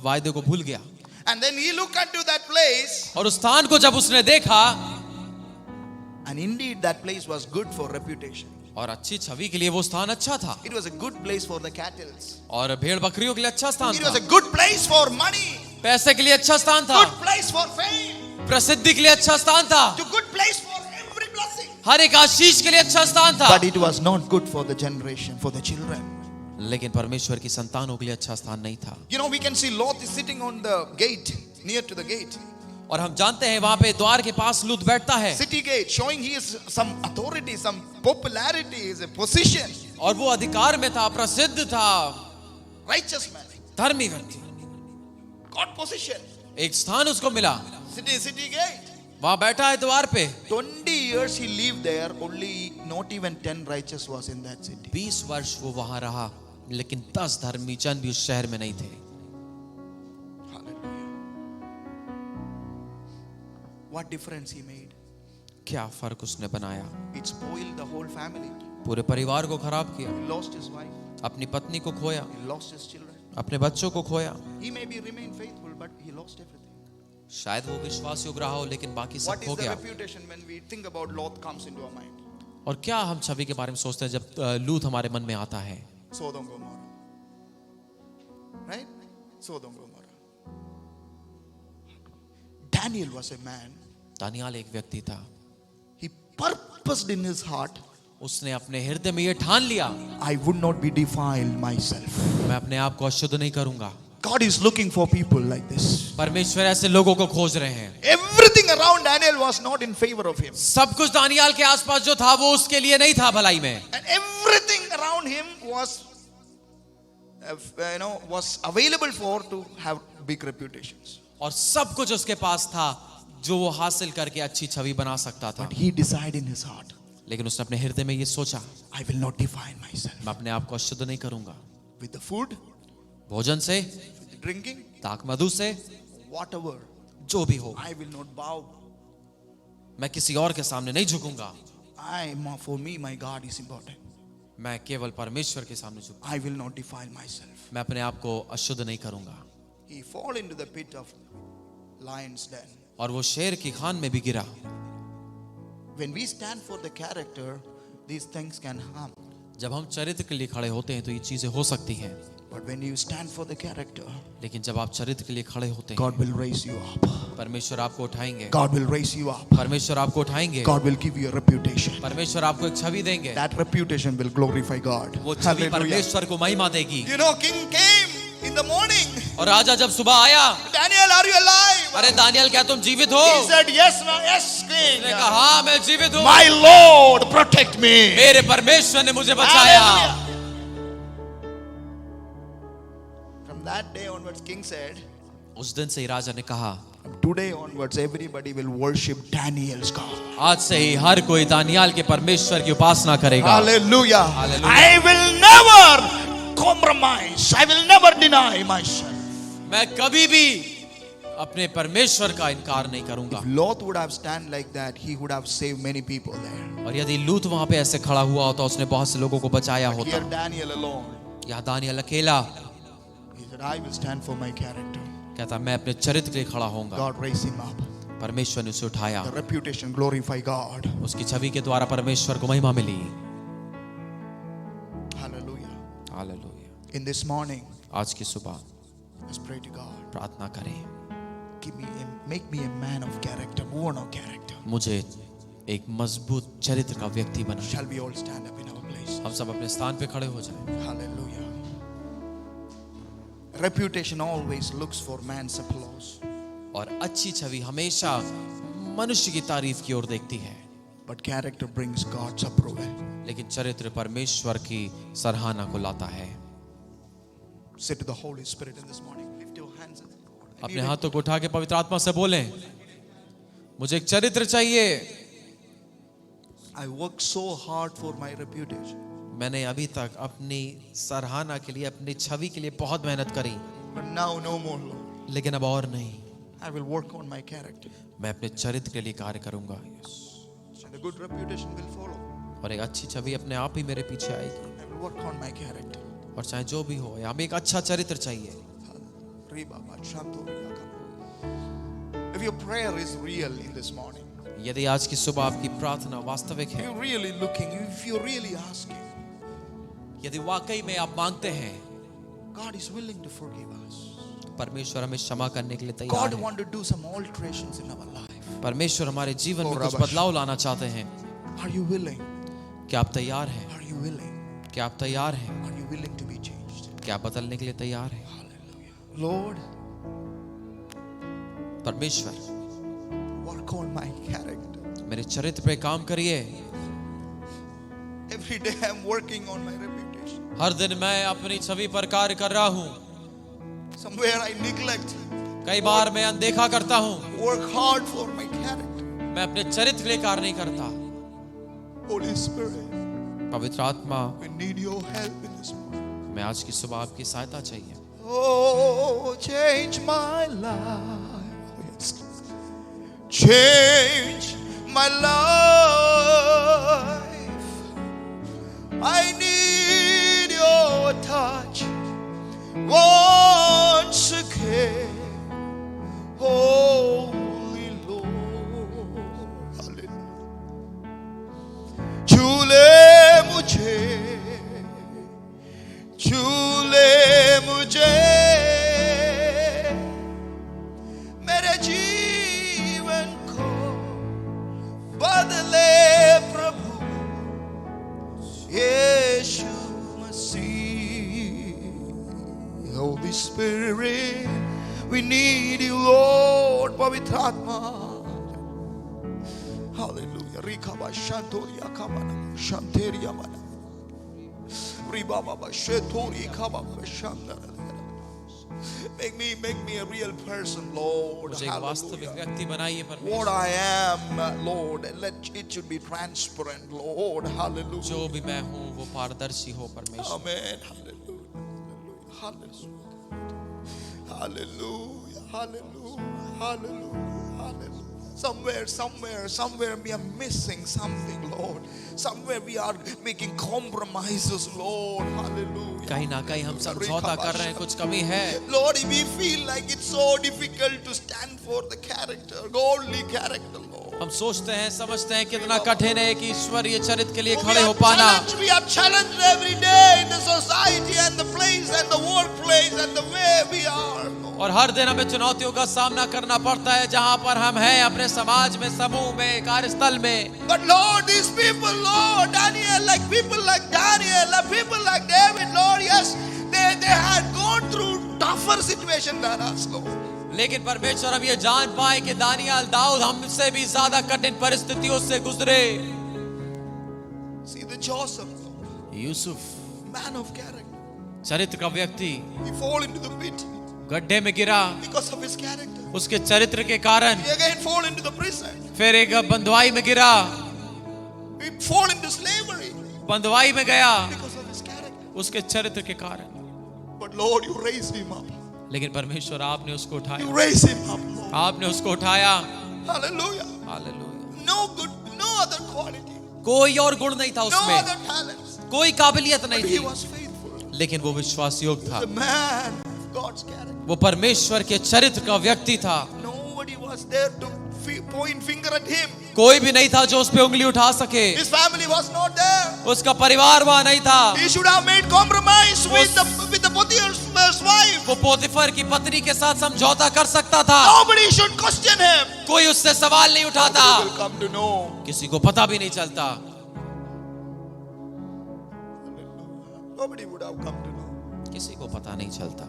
वायदे को भूल गया। And then he looked unto that place, और उस स्थान को जब उसने देखा, and indeed that place was good for reputation. और अच्छी छवि के लिए वो स्थान अच्छा था, It was a good place for the cattle. और भेड़ बकरियों के लिए अच्छा स्थान It था, was a good place for money. पैसे के लिए अच्छा स्थान था, Good place for fame. प्रसिद्धि के लिए अच्छा स्थान था, To good place for every blessing. हर एक आशीष के लिए अच्छा स्थान था। But it was not good for the generation, for the children. लेकिन परमेश्वर की संतानों के लिए अच्छा स्थान नहीं था। We can see Lot is sitting on the gate, near to the gate. और हम जानते हैं वहां पे द्वार के पास लूत बैठता है, City gate, showing he is some authority, some popularity, is a position. और वो अधिकार में था, प्रसिद्ध था, Righteous man. धर्मी व्यक्ति, Got position. एक स्थान उसको मिला। City gate. वहां बैठा है द्वार पे। 20 years he lived there, only not even 10 righteous was in that city. 20 वर्ष वो वहां रहा, लेकिन 10 धर्मी जन भी उस शहर में नहीं थे। Hallelujah. What difference he made? क्या फर्क उसने बनाया? It spoiled the whole family. पूरे परिवार को खराब किया, He lost his wife, अपनी पत्नी को खोया, he lost his children. अपने बच्चों को खोया। He maybe remained faithful, but he lost everything. शायद वो विश्वास योग्य रहा हो, लेकिन बाकी What सब is खो the गया। reputation when we think about Lot comes into our mind? और क्या हम छवि के बारे में सोचते हैं जब लूत हमारे मन में आता है? Sodom Gomorrah. Right? Sodom Gomorrah. Daniel was a man. Daniyal एक व्यक्ति था, He purposed in his heart, उसने अपने हृदय में ये ठान लिया, I would not be defiled myself. मैं अपने आप को अशुद्ध नहीं करूंगा। God is looking for people like this. परमेश्वर ऐसे लोगों को खोज रहे हैं। Everything around Daniel was not in favor of him. सब कुछ दानियाल के आसपास जो था वो उसके लिए नहीं था भलाई में, And everything around him was was available for to have big reputations. और सब कुछ उसके पास था जो वो हासिल करके अच्छी छवि बना सकता था। But he decided in his heart, लेकिन उसने अपने हृदय में ये सोचा, I will not defile myself. मैं अपने आप को अशुद्ध नहीं करूंगा। With the food, भोजन से, with the drinking, ताक मधु से, whatever, जो भी हो, I will not bow. मैं किसी और के सामने नहीं झुकूंगा। For me, my God is important. मैं केवल परमेश्वर के सामने झुकूंगा। I will not defile myself. मैं अपने आप को अशुद्ध नहीं करूंगा। He fall into the pit of lion's den. और वो शेर की खान में भी गिरा। When we stand for the character, these things can harm. जब हम चरित्र के लिए खड़े होते हैं तो ये चीजें हो सकती हैं, But when you stand for the character, लेकिन जब आप चरित्र के लिए खड़े होते हैं, God will raise you up. परमेश्वर आपको उठाएंगे। God will raise you up. परमेश्वर आपको उठाएंगे। God will give you a reputation. परमेश्वर आपको एक छवि देंगे। That reputation will glorify God. वो छवि परमेश्वर को महिमा देगी। You know, king came in the morning. और राजा जब सुबह आया, Daniel, are you alive? अरे दानियल क्या तुम जीवित हो? He said, yes, yes, king. उसने कहा हाँ मैं जीवित हूँ। My Lord, protect me. मेरे परमेश्वर ने मुझे बचाया। Hallelujah. From that day onwards, king said, उस दिन से ही राजा ने कहा, from today onwards, everybody will worship Daniel's God. आज से ही हर कोई दानियाल के परमेश्वर की उपासना करेगा। Hallelujah. Hallelujah. I will never compromise. I will never deny myself. मैं कभी भी अपने परमेश्वर का इनकार नहीं करूंगा। If Lot would have stand like that, he would have saved many people there. और यदि लूत वहां पे ऐसे खड़ा हुआ होता, उसने बहुत से लोगों को बचाया होता। Here Daniel alone. यहाँ दानियल अकेला He said, I will stand for my character. कहता मैं अपने चरित्र के लिए खड़ा होऊंगा। God raised him up. परमेश्वर ने उसे उठाया, The reputation glorify God. उसकी छवि के द्वारा परमेश्वर को महिमा मिली। Hallelujah. Hallelujah. In this morning, आज की सुबह let's pray to God. प्रार्थना करें, Make me a man of character, born of character. मुझे एक मजबूत चरित्र का व्यक्ति बनाए। Shall we all stand up in our place? हम सब अपने स्थान पे खड़े हो जाएं। Hallelujah. Reputation always looks for man's applause. और अच्छी छवि हमेशा मनुष्य की तारीफ की ओर देखती है, But character brings God's approval. लेकिन चरित्र परमेश्वर की सराहना को लाता है। Say to the Holy Spirit in this morning. Lift your hands and say, Lord, I अपने need हाथों को उठा के पवित्र आत्मा से बोलें, मुझे एक चरित्र चाहिए। I work so hard for my reputation. मैंने अभी तक अपनी सराहना के लिए, अपनी छवि के लिए बहुत मेहनत करी, But now no more, Lord. लेकिन अब और नहीं। I will work on my character. मैं अपने चरित्र के लिए कार्य करूंगा, And the good reputation will follow. और एक अच्छी छवि अपने आप ही मेरे पीछे आएगी। I will work on my character. और चाहे जो भी हो, हमें एक अच्छा चरित्र चाहिए। If your prayer is real in this morning, यदि आज की सुबह आपकी प्रार्थना वास्तविक if है, you're really looking, if you're really asking, यदि वाकई में आप मांगते हैं, God is willing to forgive us. परमेश्वर हमें क्षमा करने के लिए तैयार God है। wants to do some alterations in our life. परमेश्वर हमारे जीवन में और कुछ अवश्य। बदलाव लाना चाहते हैं। Are you willing? क्या आप तैयार हैं? Are you willing? क्या आप तैयार हैं? Are you willing to be changed? क्या आप बदलने के लिए तैयार हैं? Hallelujah. Lord, परमेश्वर, work on my character. मेरे चरित्र पे काम करिए। Every day I'm working on my reputation. हर दिन मैं अपनी छवि पर कार्य कर रहा हूँ। Somewhere I neglect. कई बार मैं अनदेखा करता हूँ। Work hard for my character. मैं अपने चरित्र के लिए कार्य नहीं करता। Holy Spirit, पवित्र आत्मा, we need your help in this moment. मैं आज की सुबह आपकी सहायता चाहिए। Oh, change my life. Change my life. I need your touch once again. Holy Lord. Hallelujah. छू ले मुझे मेरे जीवन को बदले प्रभु यीशु मसीह। Holy Spirit, we need you, Lord. पवित्र आत्मा, Hallelujah. Rikaba Shantoria Kamana Shanteria Mana Ribaba Shetori Kababa Shandara. Make me a real person, Lord. मुझे एक वास्तविक Hallelujah. व्यक्ति बनाइए What परमेश्वर। I am, Lord, and let it should be transparent, Lord. Hallelujah. जो भी मैं हूँ वो पारदर्शी हो परमेश्वर। Amen. Hallelujah. Hallelujah. Hallelujah. Hallelujah. Hallelujah. Hallelujah. Somewhere we are missing something, Lord. Somewhere we are making compromises, Lord. Hallelujah. कहीं ना कहीं हम समझौता कर रहे हैं, कुछ कमी है। Lord, we feel like it's so difficult to stand for the character, godly character, Lord. हम सोचते हैं, समझते हैं कितना कठिन है कि ईश्वरीय चरित्र के लिए We खड़े हो are पाना। challenged- we are challenged every day in the society and the place and the workplace and the way we are, Lord. और हर दिन हमें चुनौतियों का सामना करना पड़ता है जहां पर हम हैं, अपने समाज में, समूह में, कार्यस्थल में। But Lord, these people, Lord, Daniel, like people like Daniel, like people like David, Lord, yes, they had gone through tougher situation than us, Lord. लेकिन परमेश्वर हम ये जान पाए कि दानियल, दाऊद हमसे भी ज्यादा कठिन परिस्थितियों से गुजरे। See the Joseph, Lord, Yusuf, man of character, चरित्र का व्यक्ति, he fall into the pit गड्ढे में गिरा because of his character. उसके चरित्र के कारण। He again fall into the prison. फिर एक बंधुआई में गिरा, He fall into slavery बंधुआई में गया because of his character. उसके चरित्र के कारण। But Lord, you raised him up. लेकिन परमेश्वर आपने उसको You उठाया, raised him up, Lord. आपने उसको उठाया। Hallelujah. Hallelujah. No good, no other quality, कोई और गुण नहीं था no उसमें, other talents. कोई काबिलियत नहीं But he थी, was faithful. लेकिन वो विश्वास योग्य था। The man of God's character. वो परमेश्वर के चरित्र का व्यक्ति था। Nobody was there to point finger at him. कोई भी नहीं था जो उस पे उंगली उठा सके। His family was not there. उसका परिवार वहां नहीं था। He should have made compromise with the Potiphar's wife. वो पोतीफर की पत्नी के साथ समझौता कर सकता था। Nobody should question him. कोई उससे सवाल नहीं उठाता, Nobody will come to know. किसी को पता भी नहीं चलता। Nobody would have come to know. किसी को पता नहीं चलता,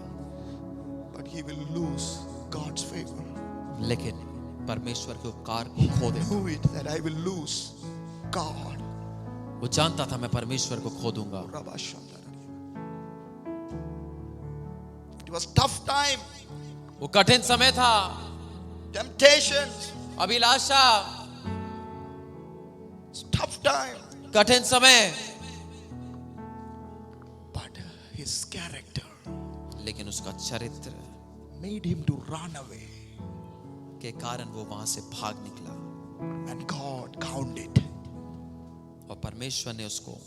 But he will lose God's favor. लेकिन परमेश्वर के उपकार को खो दे। Knew it that I will lose God. वो जानता था मैं परमेश्वर को खो दूंगा। It was tough time. वो कठिन समय था, Temptations. Abhilasha, It's tough time. कठिन समय, But his character लेकिन उसका चरित्र made him to run away. के कारण वो वहां से भाग निकला And God counted. और परमेश्वर ने उसको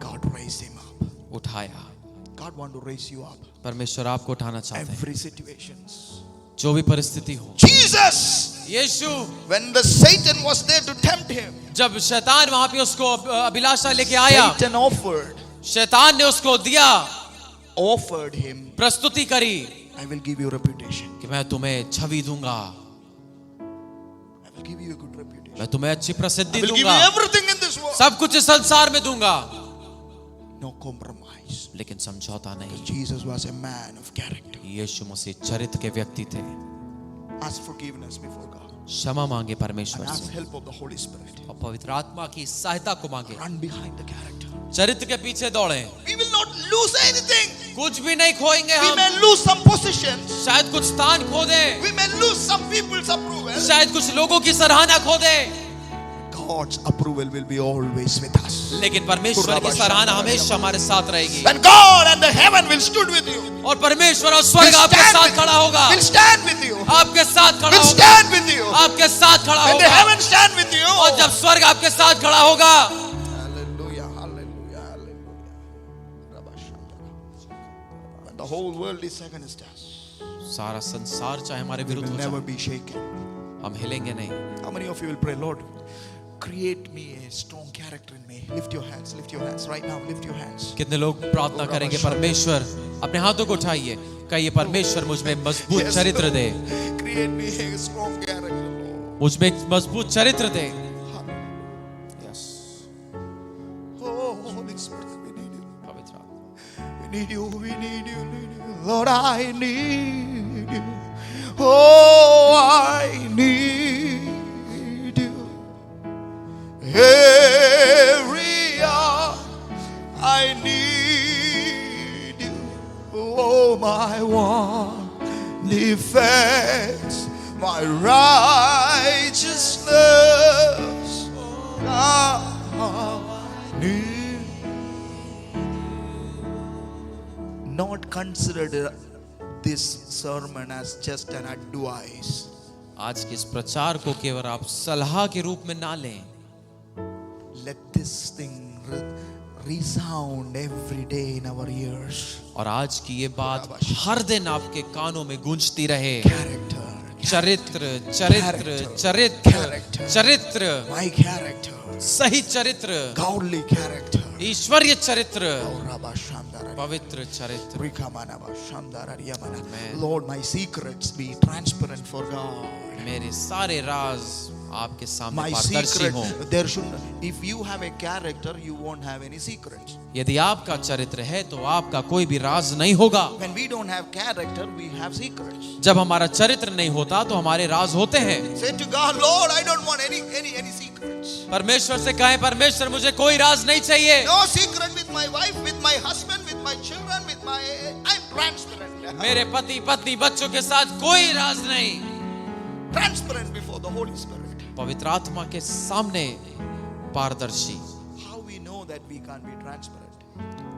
God raised him up. उठाया। God want to raise you up. परमेश्वर आपको उठाना चाहते हैं, Every situations. जो भी परिस्थिति हो। Jesus, Yeshu, when the Satan was there to tempt him, जब शैतान वहां पे उसको अभिलाषा लेके आया, Satan शैतान ने उसको दिया, offered him, प्रस्तुति करी I will give you reputation. कि मैं तुम्हें छवि दूंगा, I will give you a good reputation. मैं तुम्हें अच्छी I प्रसिद्धि will give you दूंगा, everything in this world. सब कुछ इस संसार में दूंगा, No compromise. लेकिन समझौता नहीं। Jesus was a man of character. यीशु मसीह चरित्र के व्यक्ति थे। Ask forgiveness before God. क्षमा मांगे परमेश्वर And ask से help of the Holy Spirit. और पवित्र आत्मा की सहायता को मांगे। Run behind the character. चरित्र के पीछे दौड़े, We will not lose anything. कुछ भी नहीं खोएंगे We हम। may lose some positions. शायद कुछ स्थान खो दें, We may lose some people's approval. शायद कुछ लोगों की सराहना खो दे, God's approval will be always with us. लेकिन परमेश्वर की सराहना हमेशा हमारे साथ रहेगी। When God and the heaven will stood with you, और परमेश्वर और स्वर्ग आपके साथ खड़ा होगा, will stand with you, आपके साथ खड़ा will होगा, stand with you. आपके साथ खड़ा When the होगा। heaven stand with you, और जब स्वर्ग आपके साथ खड़ा होगा, hallelujah, hallelujah, hallelujah. When the whole world is against us, सारा संसार चाहे हमारे we विरुद्ध will हो never जाए, be shaken. हम हिलेंगे नहीं। How many of you will pray, Lord, create me a strong character in me? Lift your hands right now, lift your hands. कितने लोग प्रार्थना करेंगे, परमेश्वर अपने हाथों को उठाइए, कहिए परमेश्वर मुझ में मजबूत Yes, चरित्र दे, Create me a strong character, Lord. मुझ में एक मजबूत चरित्र दे। Yes. Oh, Holy Spirit, we need you. पवित्र आत्मा, We need you, we need you, need you. Lord, I need you. Oh, I need you. Every hour I need you. Oh, my one defense, my righteousness. I need. Not consider this sermon as just an advice. आज के इस प्रचार को केवल आप सलाह के रूप में ना लें, Let this thing resound every day in our ears. और आज की ये बात हर दिन आपके कानों में गूंजती रहे। Character, चरित्र चरित्र चरित्र चरित्र, my character, सही चरित्र, godly character. ईश्वरीय चरित्र, Oh, Rabba Shandara. पवित्र चरित्र। Rikamanaba Shandara Yamana. Amen. Lord, my secrets be transparent for God. मेरे सारे राज आपके सामने My पारदर्शी secret, हो। there should, if you have a character, you won't have any secrets. यदि आपका चरित्र है तो आपका कोई भी राज नहीं होगा। When we don't have character, we have secrets. जब हमारा चरित्र नहीं होता तो हमारे राज होते हैं। Say to God, Lord, I don't want any secrets. परमेश्वर से कहें, परमेश्वर मुझे कोई राज नहीं चाहिए। No secret with my wife, with my husband, with my children, with my, I'm transparent. मेरे पति पत्नी बच्चों के साथ कोई राज नहीं। Transparent before the Holy Spirit. पवित्र आत्मा के सामने पारदर्शी। How we know that we can't be transparent?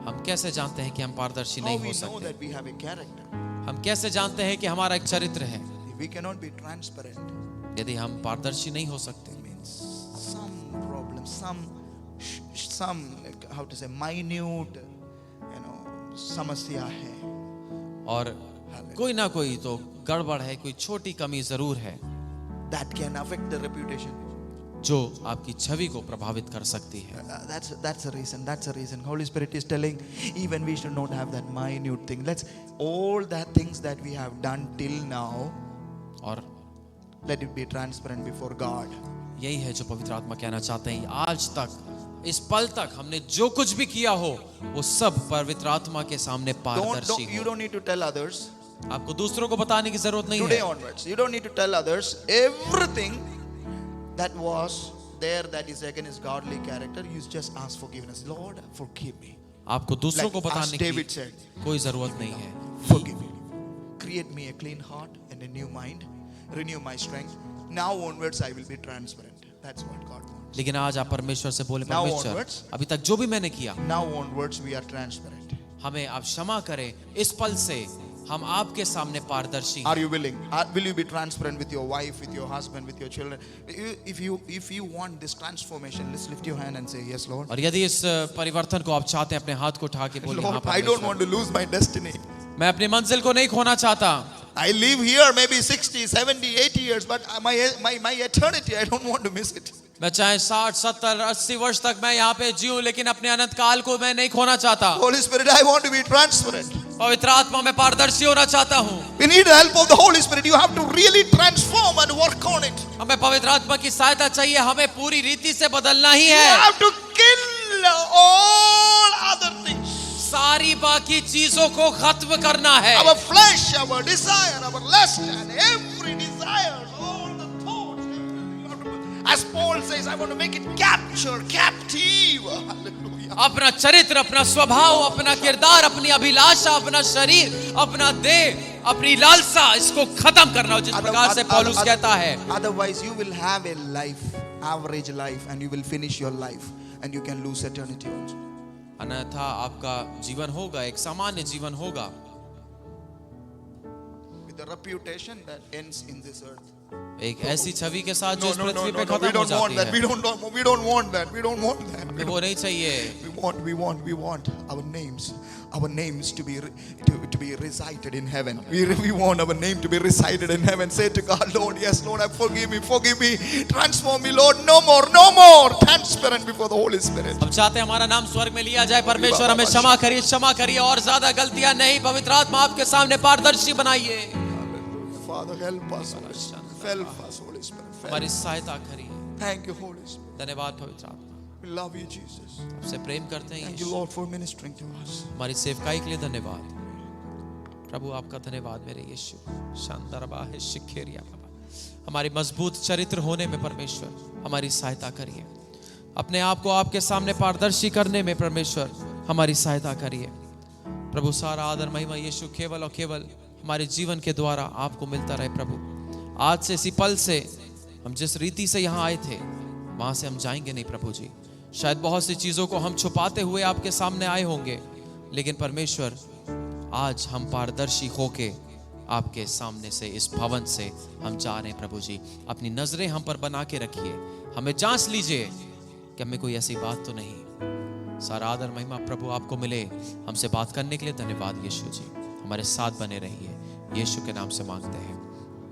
हम कैसे जानते हैं कि हम पारदर्शी How नहीं we हो know सकते? that we have a character? हम कैसे जानते हैं कि हमारा एक चरित्र है? If we cannot be transparent, यदि हम पारदर्शी नहीं हो सकते, it means some problem, some how to say minute, समस्या है. और कोई ना कोई तो गड़बड़ है, कोई छोटी कमी जरूर है That can affect the reputation. जो आपकी छवि को प्रभावित कर सकती है। That's a reason. That's a reason. Holy Spirit is telling, even we should not have that minute thing. Let's all that things that we have done till now, और let it be transparent before God. यही है जो पवित्र आत्मा कहना चाहते हैं। आज तक, इस पल तक हमने जो कुछ भी किया हो, वो सब पवित्र आत्मा के सामने पारदर्शी You हो। don't need to tell others. आपको दूसरों को बताने की जरूरत नहीं Today है। onwards, you don't need to tell others. Everything that was there that is against godly character, you just ask forgiveness. Lord, forgive me. आपको दूसरों को Like as बताने David की said, कोई जरूरत नहीं है। forgive me. Create me a clean heart and a new mind. Renew my strength. Now onwards, I will be transparent. That's what God wants. लेकिन आज आप परमेश्वर से बोले, Now परमेश्वर onwards. अभी तक जो भी मैंने किया, Now onwards, we are transparent. हमें आप क्षमा करें। इस पल से हम आपके सामने पारदर्शी हैं। Are you willing? Will you be transparent with your wife, with your husband, with your children? If you want this transformation, let's lift your hand and say, yes, Lord. और यदि इस परिवर्तन को आप चाहते हैं, अपने हाथ को उठा के बोलिए, हाँ Lord, I don't परमेश्वर, want to lose my destiny. मैं अपनी मंजिल को नहीं खोना चाहता। I live here maybe 60, 70, 80 years, but my eternity, I don't want to miss it. मैं चाहे 60, 70, 80 वर्ष तक मैं यहाँ पे जीऊं, लेकिन अपने अनंत काल को मैं नहीं खोना चाहता। Holy Spirit, I want to be transparent. पवित्र आत्मा में पारदर्शी होना चाहता हूँ। We need the help of the Holy Spirit. You have to really transform and work on it. हमें पवित्र आत्मा की सहायता चाहिए, हमें पूरी रीति से बदलना ही You है। have to kill all other things. सारी बाकी चीजों को खत्म करना है। Our flesh, our desire, our lust, and every desire, all the thoughts. You have to, as Paul says, I want to make it captive. Hallelujah. अपना चरित्र, अपना स्वभाव, अपना किरदार, अपनी अभिलाषा, अपना शरीर, अपना देह, अपनी लालसा इसको खत्म करना हो, जिस प्रकार से पौलुस कहता है। Otherwise you will have a life, average life, and you will finish your life and you can lose eternity also. अन्यथा आपका जीवन होगा एक सामान्य जीवन होगा, With the reputation that ends in this earth. एक ऐसी छवि के साथ जो No, इस no, no, पृथ्वी no, पे no, we खत्म हो don't want जाती that. है। We don't want that. We don't want that. हमें वो नहीं चाहिए। We want our names to be recited in heaven. We want our name to be recited in heaven. Say to God, Lord, yes, Lord, forgive me, transform me, Lord, no more, transparent before the Holy Spirit. हम चाहते हैं हमारा नाम स्वर्ग में लिया जाए। परमेश्वर हमें क्षमा करिए और ज्यादा गलतियां नहीं। पवित्र आत्मा आपके सामने पारदर्शी बनाइए। Father, help us, Holy Spirit. हमारी सहायता करिए। Thank you, Holy Spirit. धन्यवाद पवित्र आत्मा, We love you, Jesus. आपसे प्रेम करते हैं Thank you, Yeshu. Lord, for ministering to us. हमारी सेवकाई के लिए धन्यवाद प्रभु, आपका धन्यवाद मेरे यीशु। शानदार बाहे शिखेरिया बाबा, हमारी मजबूत चरित्र होने में परमेश्वर हमारी सहायता करिए। अपने आप को आपके सामने पारदर्शी करने में परमेश्वर हमारी सहायता करिए। प्रभु सारा आदर महिमा यीशु केवल और केवल हमारे जीवन के द्वारा आपको मिलता रहे। प्रभु आज से इसी पल से हम जिस रीति से यहाँ आए थे वहां से हम जाएंगे नहीं प्रभु जी। शायद बहुत सी चीजों को हम छुपाते हुए आपके सामने आए होंगे, लेकिन परमेश्वर आज हम पारदर्शी होके आपके सामने से इस भवन से हम जा रहे हैं। प्रभु जी अपनी नजरें हम पर बना के रखिए, हमें जांच लीजिए कि हमें कोई ऐसी बात तो नहीं। सारा आदर महिमा प्रभु आपको मिले। हमसे बात करने के लिए धन्यवाद यीशु जी, हमारे साथ बने रहिए। यीशु के नाम से मांगते हैं,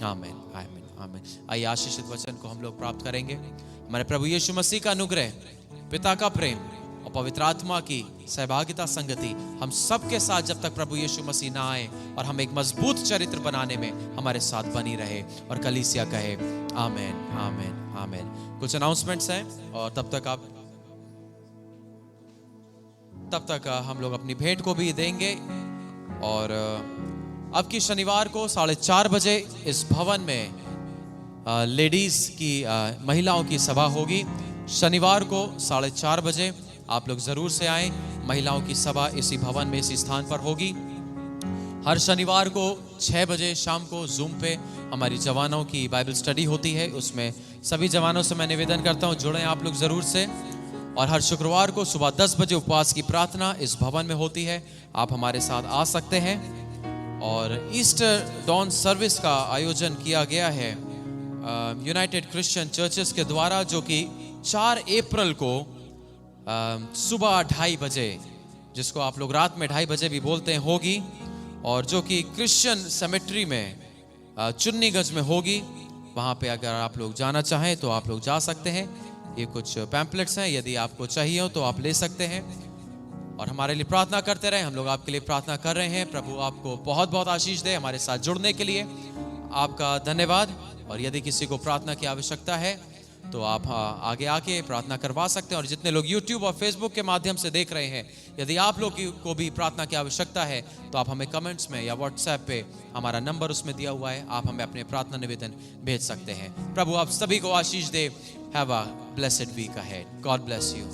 आमीन आमीन आमीन। आइए आशीषित वचन को हम लोग प्राप्त करेंगे। हमारे प्रभु यीशु मसीह का अनुग्रह, पिता का प्रेम और पवित्र आत्मा की सहभागिता संगति हम सबके साथ जब तक प्रभु यीशु मसीह ना आए और हम एक मजबूत चरित्र बनाने में हमारे साथ बनी रहे। और कलीसिया कहे आमीन आमीन आमीन। कुछ अनाउंसमेंट्स हैं और तब तक हम लोग अपनी भेंट को भी देंगे। और अब की शनिवार को 4:30 बजे इस भवन में लेडीज की महिलाओं की सभा होगी। शनिवार को 4:30 बजे आप लोग जरूर से आएं। महिलाओं की सभा इसी भवन में इसी स्थान पर होगी। हर शनिवार को 6 बजे शाम को जूम पे हमारी जवानों की बाइबल स्टडी होती है। उसमें सभी जवानों से मैं निवेदन करता हूं जुड़ें आप लोग जरूर से। और हर शुक्रवार को सुबह 10 बजे उपवास की प्रार्थना इस भवन में होती है, आप हमारे साथ आ सकते हैं। और ईस्टर डॉन सर्विस का आयोजन किया गया है यूनाइटेड क्रिश्चियन चर्चेस के द्वारा, जो कि 4 अप्रैल को सुबह 2:30 बजे, जिसको आप लोग रात में 2:30 बजे भी बोलते हैं, होगी। और जो कि क्रिश्चियन सेमेट्री में चुन्नीगंज में होगी। वहाँ पे अगर आप लोग जाना चाहें तो आप लोग जा सकते हैं। ये कुछ पैम्पलेट्स हैं, यदि आपको चाहिए हो तो आप ले सकते हैं। और हमारे लिए प्रार्थना करते रहें, हम लोग आपके लिए प्रार्थना कर रहे हैं। प्रभु आपको बहुत बहुत आशीष दे। हमारे साथ जुड़ने के लिए आपका धन्यवाद। और यदि किसी को प्रार्थना की आवश्यकता है तो आप आगे आके प्रार्थना करवा सकते हैं। और जितने लोग YouTube और Facebook के माध्यम से देख रहे हैं, यदि आप लोग को भी प्रार्थना की आवश्यकता है तो आप हमें कमेंट्स में या व्हाट्सएप पे, हमारा नंबर उसमें दिया हुआ है, आप हमें अपने प्रार्थना निवेदन भेज सकते हैं। प्रभु आप सभी को आशीष दे। Have a blessed week ahead. God bless you.